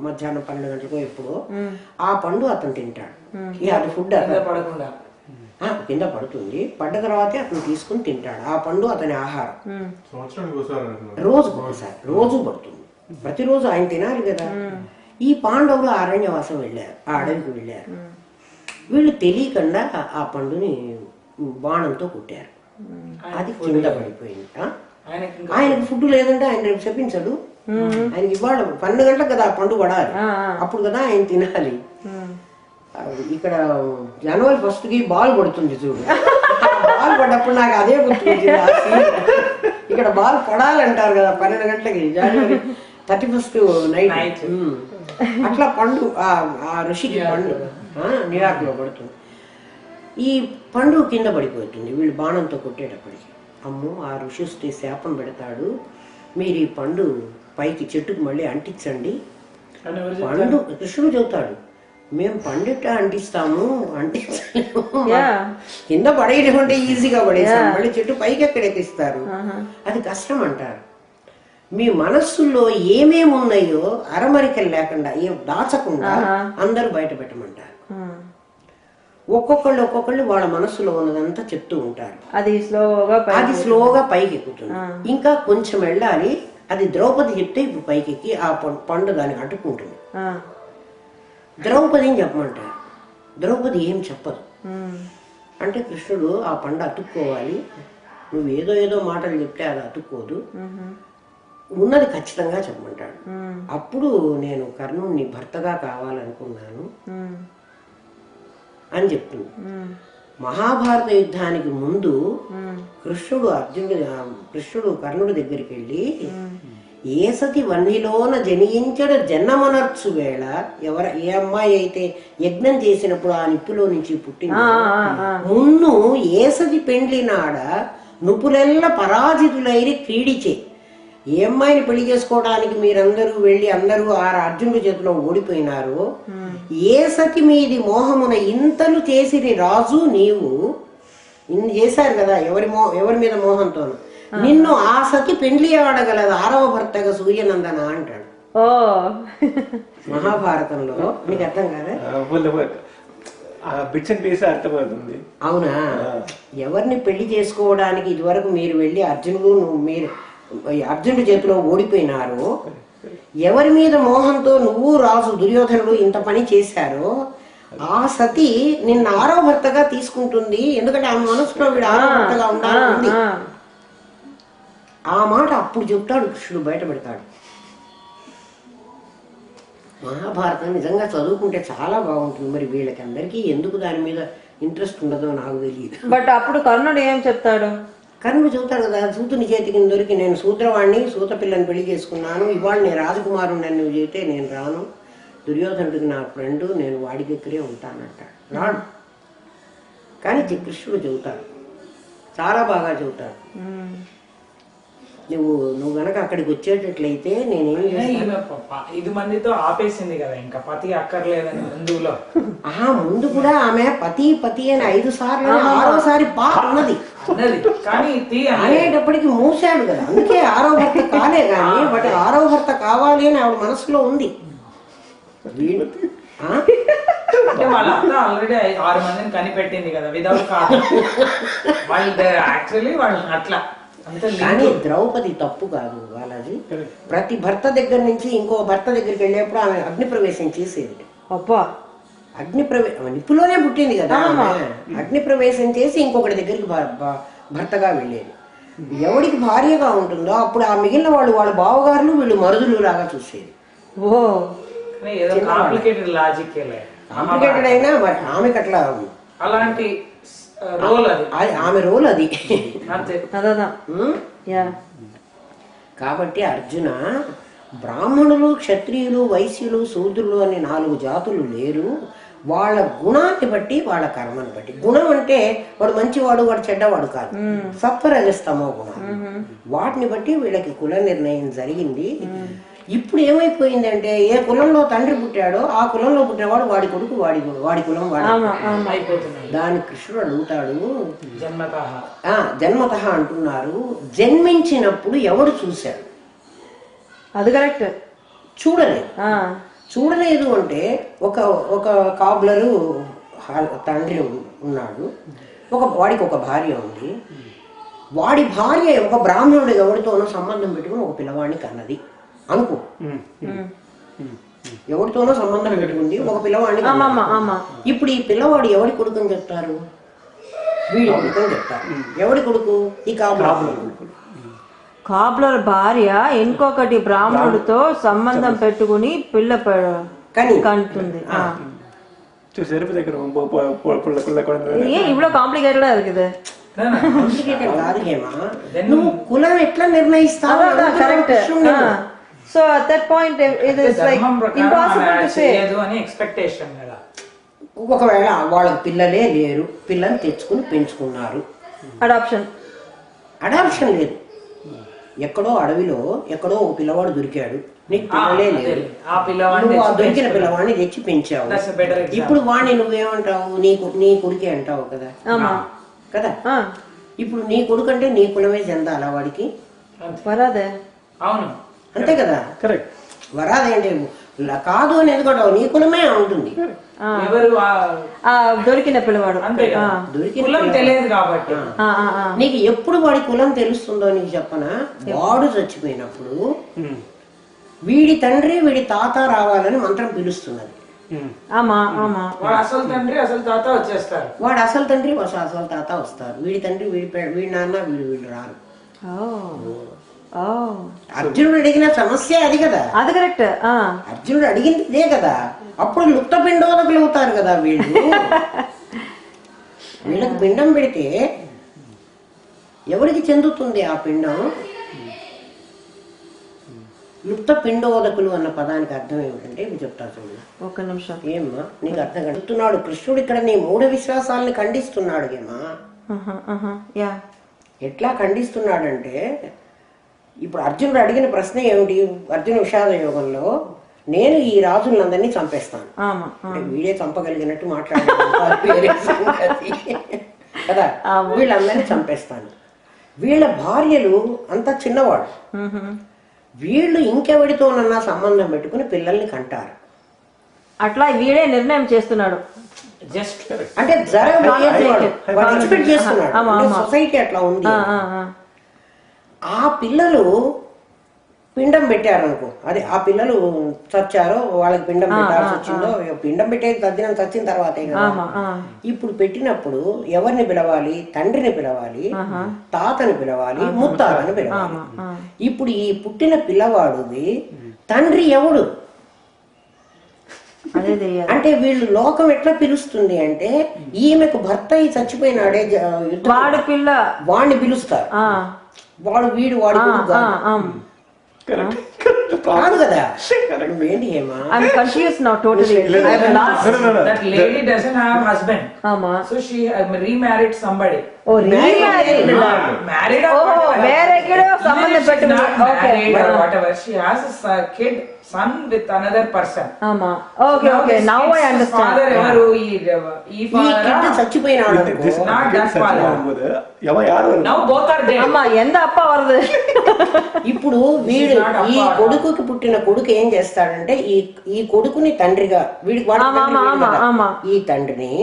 మధ్యాహ్నం 12 గంటలకో ఎప్పుడో. ఆ పండు అతను తింటాడు. అది ఫుడ్ పడకుండా కింద పడుతుంది. పడ్డ తర్వాతే అతను తీసుకుని తింటాడు. ఆ పండు అతని ఆహారం. రోజు పడుతుంది. ప్రతిరోజు ఆయన తినాలి కదా. ఈ పాండవులు అరణ్యవాసం వెళ్ళారు, ఆ అడవికి వెళ్ళారు. వీళ్ళు తెలియకుండా ఆ పండుని బాణంతో కుట్టారు. అది కింద పడిపోయింది. ఆయనకు ఫుడ్ లేదంటే ఆయన రేపు చెప్పించాడు. ఆయనకి ఇవాళ 12 గంటలకు కదా ఆ పండు పడాలి, అప్పుడు కదా ఆయన తినాలి. ఇక్కడ జనవరి 1కి బాల్ పడుతుంది చూడు. బాల్ పడ్డప్పుడు నాకు అదే గుర్తుంది. ఇక్కడ బాల్ పడాలంటారు కదా 12 గంటలకి, జనవరి 31 నైట్. అట్లా పండు ఆ ఋషికి పండు న్యూయార్క్లో పడుతుంది. ఈ పండు కింద పడిపోతుంది వీళ్ళు బాణంతో కొట్టేటప్పటికి. అమ్మో, ఆ ఋషి వస్తే శాపం పెడతాడు, మీరు ఈ పండు పైకి చెట్టుకు మళ్ళీ అంటించండి. పండు కృష్ణుడు చెబుతాడు, మేము పండిట అంటిస్తాము, అంటించలేము. కింద పడేయడం అంటే ఈజీగా పడేస్తాం, మళ్ళీ చెట్టు పైకి ఎక్కడ ఎక్కిస్తారు, అది కష్టం అంటారు. మీ మనస్సులో ఏమేమి ఉన్నాయో అరమరికలు లేకుండా ఏం దాచకుండా అందరూ బయట పెట్టమంటారు. ఒక్కొక్కళ్ళు వాళ్ళ మనస్సులో ఉన్నదంతా చెప్తూ ఉంటారు. అది స్లోగా పైకి ఎక్కుతుంది. ఇంకా కొంచెం వెళ్ళాలి. అది ద్రౌపది చెప్తే ఇప్పుడు పైకి ఎక్కి ఆ పండు దానికి అడ్డుకుంటుంది. ద్రౌపదిని చెప్పమంటారు. ద్రౌపది ఏం చెప్పదు. అంటే కృష్ణుడు ఆ పండు అతుక్కోవాలి, నువ్వు ఏదో మాటలు చెప్తే అది అతుక్కోదు, ఉన్నది ఖచ్చితంగా చెప్పమంటాడు. అప్పుడు నేను కర్ణుడిని భర్తగా కావాలనుకున్నాను అని చెప్తుంది. మహాభారత యుద్ధానికి ముందు కృష్ణుడు కర్ణుడి దగ్గరికి వెళ్ళి, ఏ సతి వన్నిలోన జనించడ జన్మనర్చు వేళ, ఏ అమ్మాయి అయితే యజ్ఞం చేసినప్పుడు ఆ నిప్పులో నుంచి పుట్టింది, మున్ను ఏ సతి పెండ్లినాడ నుపులెల్ల పరాజితులైరి క్రీడిచే. ఏ అమ్మాయిని పెళ్లి చేసుకోవడానికి మీరందరూ వెళ్ళి అందరూ ఆ అర్జునుడి చేతిలో ఓడిపోయినారు. ఏ సతి మీది మోహమున ఇంతలు చేసిరి రాజు నీవు. ఇన్ని చేశారు కదా ఎవరి మీద మోహంతో, నిన్ను ఆ సతి పెండ్లి ఆడగలదు 6వ భర్తగా సూర్యనందన అంటాడు మహాభారతంలో. నీకు అర్థం కాదా? అవునా? ఎవరిని పెళ్లి చేసుకోవడానికి ఇదివరకు మీరు వెళ్ళి అర్జునుడి చేతిలో ఓడిపోయినారు, ఎవరి మీద మోహంతో నువ్వు రాజు దుర్యోధనుడు ఇంత పని చేశారో, ఆ సతి నిన్న 6వ భర్తగా తీసుకుంటుంది. ఎందుకంటే ఆమె మనసులో వీడు 6వ భర్తగా ఉండాలి. ఆ మాట అప్పుడు చెప్తాడు కృష్ణుడు, బయట పెడతాడు. మహాభారతం నిజంగా చదువుకుంటే చాలా బాగుంటుంది. మరి వీళ్ళకి అందరికీ ఎందుకు దాని మీద ఇంట్రెస్ట్ ఉండదో నాకు తెలియదు. బట్ అప్పుడు కర్ణుడు ఏం చెప్తాడు? కర్ణుడు చెబుతాడు కదా, సూతుని చేతికి దొరికి నేను శూద్రవాణ్ణి, సూత పిల్లని పెళ్లి చేసుకున్నాను, ఇవాళ నేను రాజకుమారుని నువ్వు చెబితే నేను రాను, దుర్యోధనుడికి నా ఫ్రెండ్, నేను వాడి దగ్గరే ఉంటానంటాడు. రాడు. కానీ కృష్ణుడు చెబుతాడు, చాలా బాగా చెబుతాడు. నువ్వు గనక అక్కడికి వచ్చేటట్లయితే నేనేం చేస్తాను. 5 మందితో ఆపేసింది కదా, ఇంకా పతి అక్కర్లేదని ముందులో. ముందు కూడా ఆమె పతి పతి అని 5 సార్లు, 6వసారి పా అన్నది. కానీ అనేటప్పటికి మూసాడు కదా, అందుకే 6వ భర్త కాలే గాని, బట్ 6వ భర్త కావాలి అని ఆవిడ మనసులో ఉంది. అంటే వాళ్ళంతా ఆల్రెడీ 6 మందిని కనిపెట్టింది కదా విదౌట్ కాదు. వాళ్ళు అట్లా. కానీ ద్రౌపది తప్పు కాదు వాళ్ళది. ప్రతి భర్త దగ్గర నుంచి ఇంకో భర్త దగ్గరికి వెళ్ళేప్పుడు ఆమె అగ్నిప్రవేశం చేసేది. నిప్పులోనే పుట్టింది కదా, అగ్నిప్రవేశం చేసి ఇంకొకటి దగ్గరికి భర్తగా వెళ్ళేది. ఎవడికి భార్యగా ఉంటుందో అప్పుడు ఆ మిగిలిన వాళ్ళ బావగారులు, వీళ్ళు మరుదులు లాగా చూసేది. కాంప్లికేటెడ్ లాజిక్ కాంప్లికేటెడ్ అయినా మరి ఆమెకి అట్లా అలాంటి రోల్ అది, ఆమె రోల్ అది. అంతే. కాబట్టి అర్జున, బ్రాహ్మణులు, క్షత్రియులు, వైశ్యులు, శూద్రులు అని 4 జాతులు లేరు. వాళ్ళ గుణాన్ని బట్టి, వాళ్ళ కర్మని బట్టి. గుణం అంటే వాడు మంచివాడు, వాడు చెడ్డవాడు కాదు, సత్వరజస్తమో గుణాలు. వాటిని బట్టి వీళ్ళకి కుల నిర్ణయం జరిగింది. ఇప్పుడు ఏమైపోయిందంటే, ఏ కులంలో తండ్రి పుట్టాడో ఆ కులంలో పుట్టినవాడు వాడి కొడుకు, వాడి కులం వాడి. దాని కృష్ణుడు అడుగుతాడు, జన్మతః అంటున్నారు, జన్మించినప్పుడు ఎవడు చూశాడు? అది కరెక్ట్. చూడలేదు అంటే ఒక కాబ్లరు తండ్రి ఉన్నాడు, వాడికి ఒక భార్య ఉంది. వాడి భార్య ఒక బ్రాహ్మణుడు ఎవరితోనో సంబంధం పెట్టుకుని ఒక పిల్లవాడిని కన్నది అనుకో. ఎవరితోనో సంబంధం పెట్టుకుంది, ఒక పిల్లవాడిని. ఇప్పుడు ఈ పిల్లవాడు ఎవడి కొడుకు అని చెప్తారు? వీడి కొడుకు అని చెప్తారు. ఎవడి కొడుకు? ఈ కాబ్లర్ భార్య ఇంకొకటి బ్రాహ్మణుడితో సంబంధం పెట్టుకుని పిల్ల కంటుంది. ఇవ్వలో కాంప్లికేటెడ్ இருக்குது. నువ్వు కులం ఎట్లా నిర్ణయిస్తావు? So at that point it is like impossible to say. ఒకవేళ వాళ్ళకి పిల్లలే లేరు, పిల్లల్ని తెచ్చుకుని పెంచుకున్నారు, అడాప్షన్ లేదు. ఎక్కడో అడవిలో ఎక్కడో ఒక పిల్లవాడు దొరికాడు, నీకు పిల్లలే లేరు, నువ్వు ఆ దొరికిన పిల్లవాడిని తెచ్చి పెంచావు. ఇప్పుడు వాడిని నువ్వేమంటావు? నీ కొడుకే అంటావు కదా. కదా, ఇప్పుడు నీ కొడుకు అంటే నీ కులమే చెందాలా వాడికి? అవును, అంతే కదా. వరాదేంటి కాదు అని ఎందుకంటావు? నీ కులమే ఉంటుంది. దొరికిన పిల్లవాడు తెలియదు కాబట్టి. నీకు ఎప్పుడు వాడి కులం తెలుస్తుందో నీకు చెప్పనా? వాడు చచ్చిపోయినప్పుడు వీడి తండ్రి వీడి తాత రావాలని మంత్రం పిలుస్తున్నది. వాడు అసలు తండ్రి అసలు తాత వచ్చేస్తారు. వాడు అసలు తండ్రి అసలు తాత వస్తారు. వీడి తండ్రి వీడి నాన్న వీళ్ళు రారు. అర్జునుడు అడిగిన సమస్య అది కదా. అది కరెక్ట్. అర్జునుడు అడిగింది ఇదే కదా. అప్పుడు లుప్త పిండోదకులు అవుతారు కదా వీళ్ళు. వీళ్ళకి పిండం పెడితే ఎవరికి చెందుతుంది ఆ పిండం? లుప్త పిండోదకులు అన్న పదానికి అర్థం ఏమిటంటే ఇప్పుడు చెప్తా చూడు. ఒక్క నిమిషం. ఏమ్మా నీకు అర్థం కడుతున్నాడు కృష్ణుడు ఇక్కడ నీ 3 విశ్వాసాలని ఖండిస్తున్నాడు. ఏమా ఎట్లా ఖండిస్తున్నాడంటే, ఇప్పుడు అర్జునుడు అడిగిన ప్రశ్న ఏమిటి? అర్జున విషాద యోగంలో నేను ఈ రాజులందరినీ చంపేస్తాను, వీడే చంపగలిగినట్టు మాట్లాడే కదా, వీళ్ళందరినీ చంపేస్తాను. వీళ్ళ భార్యలు అంతా చిన్నవాడు, వీళ్ళు ఇంకెవడితోనన్నా సంబంధం పెట్టుకుని పిల్లల్ని కంటారు. అట్లా వీడే నిర్ణయం చేస్తున్నాడు. అంటే ఎక్స్పెక్ట్ చేస్తున్నాడు. సొసైటీ అట్లా ఉంది. ఆ పిల్లలు పిండం పెట్టారనుకో, అదే ఆ పిల్లలు చచ్చారో వాళ్ళకి పిండం పెట్టాల్సి వచ్చిందో, పిండం పెట్టేది చచ్చిన తర్వాతే కదా. ఇప్పుడు పెట్టినప్పుడు ఎవరిని పిలవాలి? తండ్రిని పిలవాలి, తాతని పిలవాలి, ముత్తాతని పిలవాలి. ఇప్పుడు ఈ పుట్టిన పిల్లవాడుది తండ్రి ఎవడు? అదే తెలియాలి. అంటే వీళ్ళు లోకం ఎట్లా పిలుస్తుంది అంటే ఈమెకు భర్త ఈ చచ్చిపోయినాడే యుద్ధం వాడి పిల్ల వాడిని పిలుస్తారు. వాడు వీడు వాడి కొడుకు కాదు. కాదు కదా. నువ్వేంటి Hema? I'm confused now totally. I'm lost. That lady doesn't have husband. So she remarried somebody. Oh, remarried. Married or Oh, వేరే ఎక్కడో సంబంధం పెట్టుకుని. Okay. married or whatever. She has a kid, son with another person. Aama. Okay, okay. Now I understand. Father ఎవరు? ఈ ఈ father. Kid చచ్చిపోయినాడు అనుకో. Not that father. Now both are dead. అమ్మా ఎంత అప్ప వరదు. ఇప్పుడు వీడు ఈ కొడుకుకి పుట్టిన కొడుకు ఏం చేస్తాడంటే ఈ కొడుకుని తండ్రిగా వీడికి వాడు తండ్రి వీడు కదా. ఈ తండ్రిని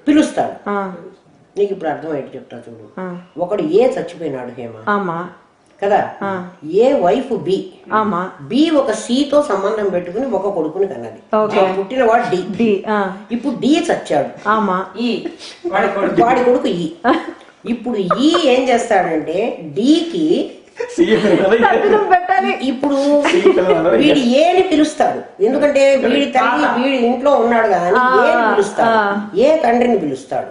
పిలుస్తాడు. నీకు ఇప్పుడు అర్థమయ్యేది చెప్తా చూడు. ఒకడు ఏ చచ్చిపోయినాడు హేమ కదా, ఏ వైఫ్ బి, బి ఒక తో సంబంధం పెట్టుకుని ఒక కొడుకుని కన్నది. పుట్టిన వాడు డి. ఇప్పుడు డి చచ్చాడు, వాడి కొడుకు ఈ. ఇప్పుడు ఈ ఏం చేస్తాడంటే డికి ఇప్పుడు వీడి ఏని పిలుస్తాడు. ఎందుకంటే వీడి తల్లి వీడి ఇంట్లో ఉన్నాడు కదా అని ఏని పిలుస్తాడు, ఏ తండ్రిని పిలుస్తాడు.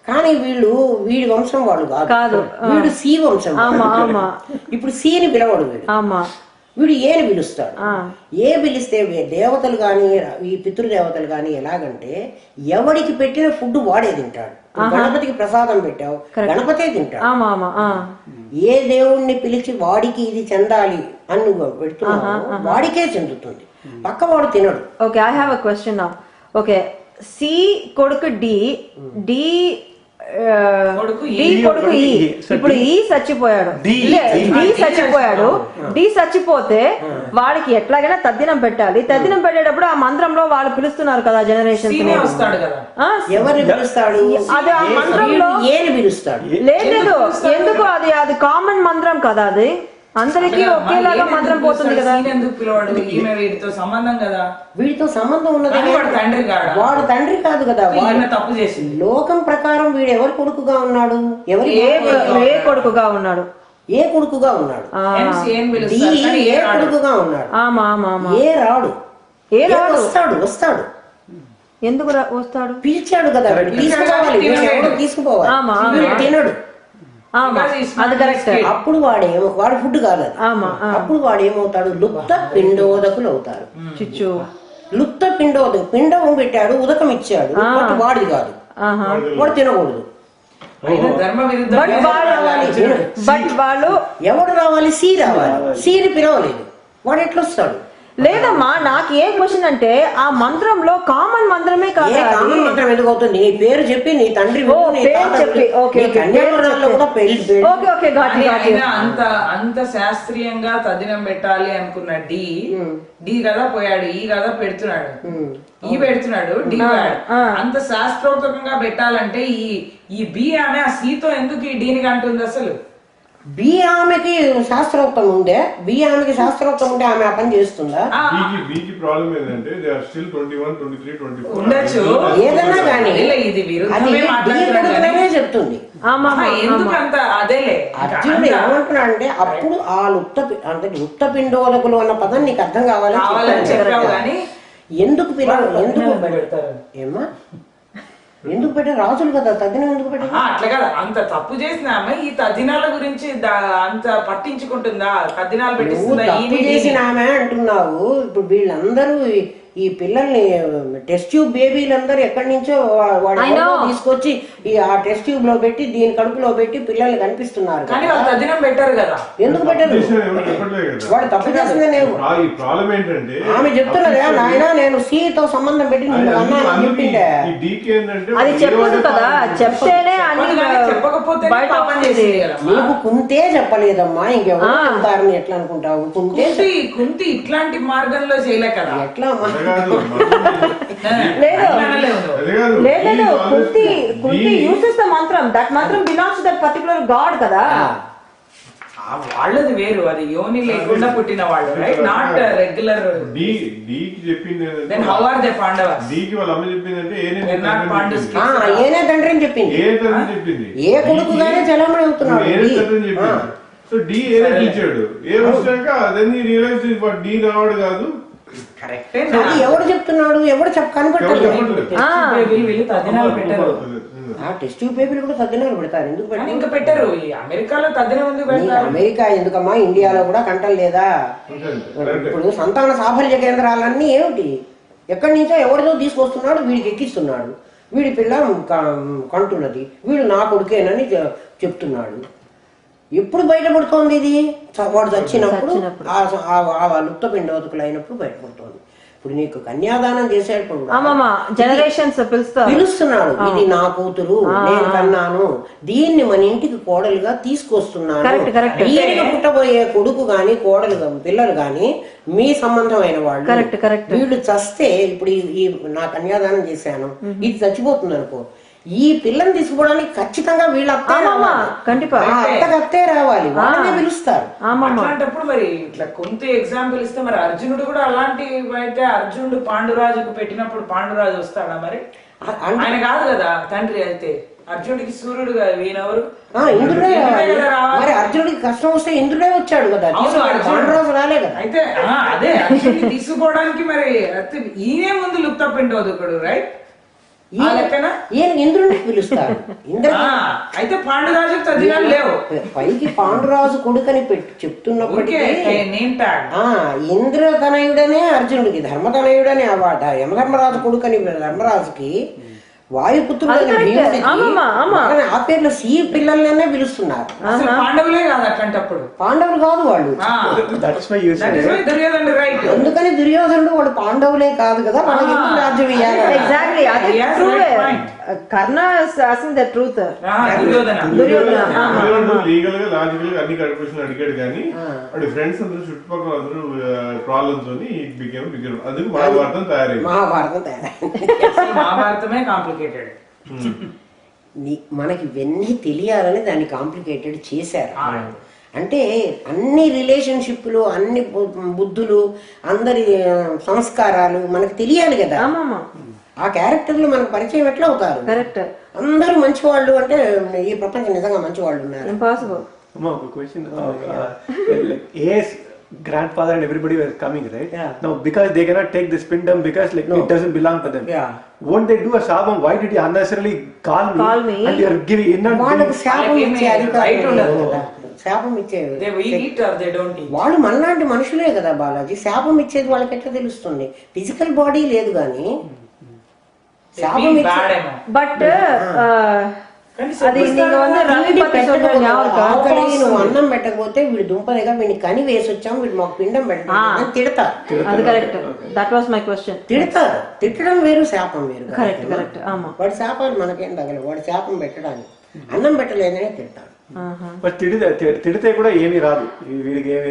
కానీ వీడి వంశం వాళ్ళు కాదు, వీడు సి వంశం. ఇప్పుడు సిని పిలవడు వీడు ఏని పిలుస్తాడు. ఏ పిలిస్తే దేవతలు గాని ఈ పితృదేవతలు గాని ఎలాగంటే ఎవడికి పెట్టిన ఫుడ్ వాడే తింటాడు. గణపతికి ప్రసాదం పెట్టావు, గణపతే తింటాడు. ఏ దేవుణ్ణి పిలిచి వాడికి ఇది చెందాలి అని నువ్వు పెడుతున్నావు, వాడికే చెందుతుంది, పక్క వాడు తినడు. Okay, I have a question now. Okay, C కొడుకు డి, డి కొడుకు ఈ. ఇప్పుడు ఈ చచ్చిపోయాడు, డి చచ్చిపోతే వాడికి ఎట్లాగైనా తద్దినం పెట్టాలి. తద్దినం పెట్టేటప్పుడు ఆ మంత్రంలో వాళ్ళు పిలుస్తున్నారు కదా జనరేషన్. ఎవరిని పిలుస్తాడు? అది ఆ మంత్రంలో ఏని పిలుస్తాడు. లేదు, ఎందుకు అది కామన్ మంత్రం కదా, అది అందరికి ఒకేలాగా మంత్రం పోతుంది కదా. వీడితో సంబంధం కదా, వీడితో సంబంధం ఉన్నది. వాడు తండ్రి కాదు కదా, తప్పు చేసింది. లోకం ప్రకారం వీడు ఎవరి కొడుకుగా ఉన్నాడు? ఏ కొడుకుగా ఉన్నాడు? ఏ కొడుకుగా ఉన్నాడు? ఏ కొడుకుగా ఉన్నాడు? ఏ రాడు, వస్తాడు. ఎందుకు వస్తాడు? పిలిచాడు కదా, తీసుకుపోవాలి. తినడు. అది కరెక్ట్. అప్పుడు వాడు ఫుడ్ కాదు అది. అప్పుడు వాడు ఏమవుతాడు? లుప్త పిండోదకులు అవుతారు. చిచ్చు లుప్త పిండోదకు, పిండం పెట్టాడు, ఉదకం ఇచ్చాడు, వాడిది కాదు, వాడు తినకూడదు. బట్ వాళ్ళు ఎవడు రావాలి? సి రావాలి. సిని పిలవలేదు, వాడు ఎట్లా వస్తాడు? లేదమ్మా, నాకు ఏ క్వశ్చన్ అంటే ఆ మంత్రంలో కామన్ మంత్రమే కాదు. కామన్ మంత్రం ఎందుకు అవుతుంది? నీ పేరు చెప్పి నీ తండ్రి అంత శాస్త్రీయంగా తదినం పెట్టాలి అనుకున్న డి కదా పోయాడు, ఈ కదా పెడుతున్నాడు, ఈ పెడుతున్నాడు, డి అంత శాస్త్రోక్తంగా పెట్టాలంటే ఈ బి ఆమె ఆ సీతో ఎందుకు ఈ డీని అంటుంది అసలు? బి ఆమెకి శాస్త్రోక్తం ఉండే, బి ఆమెకి శాస్త్రోక్తం ఉంటే ఆమె ఆ పని చేస్తుందా? ఏదన్నా కానీ అది చెప్తుంది. అర్జునుడు ఏమంటున్నాడు అంటే అప్పుడు ఆ లుప్త పిండోదకులు అన్న పదం నీకు అర్థం కావాలని ఎందుకు పెడతారు? ఏమా ఎందుకు పెట్టారు? రాజులు కదా, తద్దినం ఎందుకు పెట్టారు? అట్లా కదా, అంత తప్పు చేసిన ఆమె ఈ తద్దినాల గురించి అంత పట్టించుకుంటుందా? తద్దినాలు చేసిన ఆమె అంటున్నావు. ఇప్పుడు వీళ్ళందరూ ఈ పిల్లల్ని టెస్ట్ ట్యూబ్ బేబీలందరూ ఎక్కడి నుంచో వాడు తీసుకొచ్చి ఆ టెస్ట్ ట్యూబ్ లో పెట్టి దీని కడుపులో పెట్టి పిల్లల్ని కనిపిస్తున్నారు. పెట్టారు కదా, ఎందుకు పెట్టారు? వాడు తప్పు చేసిందనే ఆమె చెప్తున్నదే, నాయన నేను తో సంబంధం పెట్టి చెప్పిండే అది చెప్పదు కదా, చెప్తేనే చెప్పకపోతే నీకు కుంతే చెప్పలేదమ్మా, ఇంకెవరు చెప్తారని ఎట్లా అనుకుంటావు? కుంతి ఇట్లాంటి మార్గంలో చేయలే కదా, ఎట్లా లేదు కుంతి యూసెస్ ద మంత్రం, దట్ మంత్రం belongs to that particular god కదా. వాళ్ళది వేరు, అది యోని లేకుండా పుట్టిన వాళ్ళు, right? Not regular. How are they Pandavas? వాళ్ళ అమ్మ చెప్పిందంటే ఏనే తండ్రి అని చెప్పింది, ఏ కొడుకుగానే చలమణి అవుతున్నాడు. సో డి ఏనే పిలిచాడు, ఏ వచ్చాక అదన్నీ రియలైజ్ డి రావాడు కాదు, కరెక్టే అది ఎవడు చెప్తున్నాడు, ఎవడు కనిపెట్టాలి. వీళ్ళు తద్దినాలు పెట్టరు, ఆ టెస్ట్ పేపర్ కూడా తద్దినాలు పెడతారు. ఎందుకు కానీ పెట్టారు? ఇంకా పెట్టరు. ఈ అమెరికాలో తద్దినం ఎందుకు పెడతారు? అమెరికా ఎందుకమ్మా, ఇండియాలో కూడా కంటలు లేదా? ఇప్పుడు సంతాన సాఫల్య కేంద్రాలన్నీ ఏమిటి, ఎక్కడి నుంచో ఎవరితో తీసుకొస్తున్నాడు, వీడికి ఎక్కిస్తున్నాడు. వీడి పిల్ల కంటున్నది, వీడు నా కొడుకేనని చెప్తున్నాడు. ఎప్పుడు బయటపడుతోంది ఇది? వాడు చచ్చినప్పుడు, ఆ లుప్త పిండోదకులు అయినప్పుడు బయటపడుతోంది. ఇప్పుడు నీకు కన్యాదానం చేసేటప్పుడు జనరేషన్స్ పిలుస్తున్నాడు, ఇది నా కూతురు, నేను కన్నాను, దీన్ని మన ఇంటికి కోడలుగా తీసుకొస్తున్నాను. ఈయనకి పుట్టబోయే కొడుకు గాని కోడలు పిల్లలు గాని మీ సంబంధమైన వాళ్ళు. వీళ్ళు చస్తే ఇప్పుడు ఈ నా కన్యాదానం చేశాను, ఇది చచ్చిపోతుంది అనుకో, ఈ పిల్లని తీసుకోవడానికి ఖచ్చితంగా వీళ్ళ అత్తగత్తే రావాలి, వాళ్ళనే పిలుస్తారు. అలాంటప్పుడు మరి ఇట్లా కొంత ఎగ్జాంపుల్ ఇస్తే మరి అర్జునుడు కూడా అలాంటివి అయితే, అర్జునుడు పాండురాజుకు పెట్టినప్పుడు పాండురాజు వస్తాడా మరి? ఆయన కాదు కదా తండ్రి, అయితే అర్జునుడికి సూర్యుడు కాదు, ఈయనెవరు? ఇంద్రుడే. మరి అర్జునుడికి కష్టం వస్తే ఇంద్రుడే వచ్చాడు కదా, పాండురాజు రాలే కదా. అయితే అదే అర్జునుడిని తీసుకోవడానికి మరి ఈయనే ముందు లుప్త పిండోదకుడు, రైట్? ఈయన ఇంద్రుడిని పిలుస్తారు. అయితే పాండురాజు తద్దినాలు లేవు. పైకి పాండురాజు కొడుకని చెప్తున్నప్పటికీ ఇంద్రతనయుడనే అర్జునుడికి, ధర్మతనయుడనే అవాట, యమధర్మరాజు కొడుకని ధర్మరాజుకి, వాయుపుత్రుడు ఆ పేర్లు సి పిల్లలనే పిలుస్తున్నారు. పాండవులే కాదు అట్లాంటప్పుడు, పాండవులు కాదు వాళ్ళు. అందుకని దుర్యోధనుడు వాడు పాండవులే కాదు కదా, వాళ్ళకి ఎందుకు రాజ్యం ఇవ్వాలి? కర్ణ ఆసింగ్ ద ట్రూత్. లీగల్ గా లాజికల్ గా అన్ని కన్ఫ్యూషన్ అడిగాడు కానీ వాడి ఫ్రెండ్స్ అందరూ చుట్టుపక్కల అందరూ ప్రాబ్లమ్స్ అని అందుకు మహాభారతం తయారైంది. మహాభారతమే కాంప్లికేటెడ్. మనకి ఇవన్నీ తెలియాలని దాన్ని కాంప్లికేటెడ్ చేశారు. అంటే అన్ని రిలేషన్షిప్లు, అన్ని బుద్ధులు, అందరి సంస్కారాలు మనకు తెలియాలి కదా. ఆ క్యారెక్టర్లు మనకు పరిచయం ఎట్లా అవుతారు? అందరూ మంచి వాళ్ళు అంటే ఈ ప్రపంచం నిజంగా మంచి వాళ్ళు ఉన్నారు? Impossible. Grandfather and everybody were coming, right? Now because they cannot take this pindam because like it doesn't belong to them. Won't they do a shabam? Why did you unnecessarily call me and you are giving in and వాళ్ళకి శాపం ఇచ్చే అధికారం ఉండదు కదా. శాపం ఇచ్చేది వాళ్ళు మనలాంటి మనుషులే కదా బాలాజీ. శాపం ఇచ్చేది వాళ్ళకి ఎట్లా తెలుస్తుంది? ఫిజికల్ బాడీ లేదు కానీ శాపం బట్ నువ్వు అన్నం పెట్టకపోతే వీడు దుంపలేగా వీడిని కని వేసి వచ్చాము, వీడు మాకు పిండం పెట్టడం తిడతారు. తిడతారు. తిట్టడం వేరు, శాపం వేరు. వాడి శాపాలు మనకేం తగలవు. వాడి శాపం పెట్టడానికి అన్నం పెట్టలేదనే తిడతాడు. తిడితే కూడా ఏమీ రాదు, వీడికి ఏమి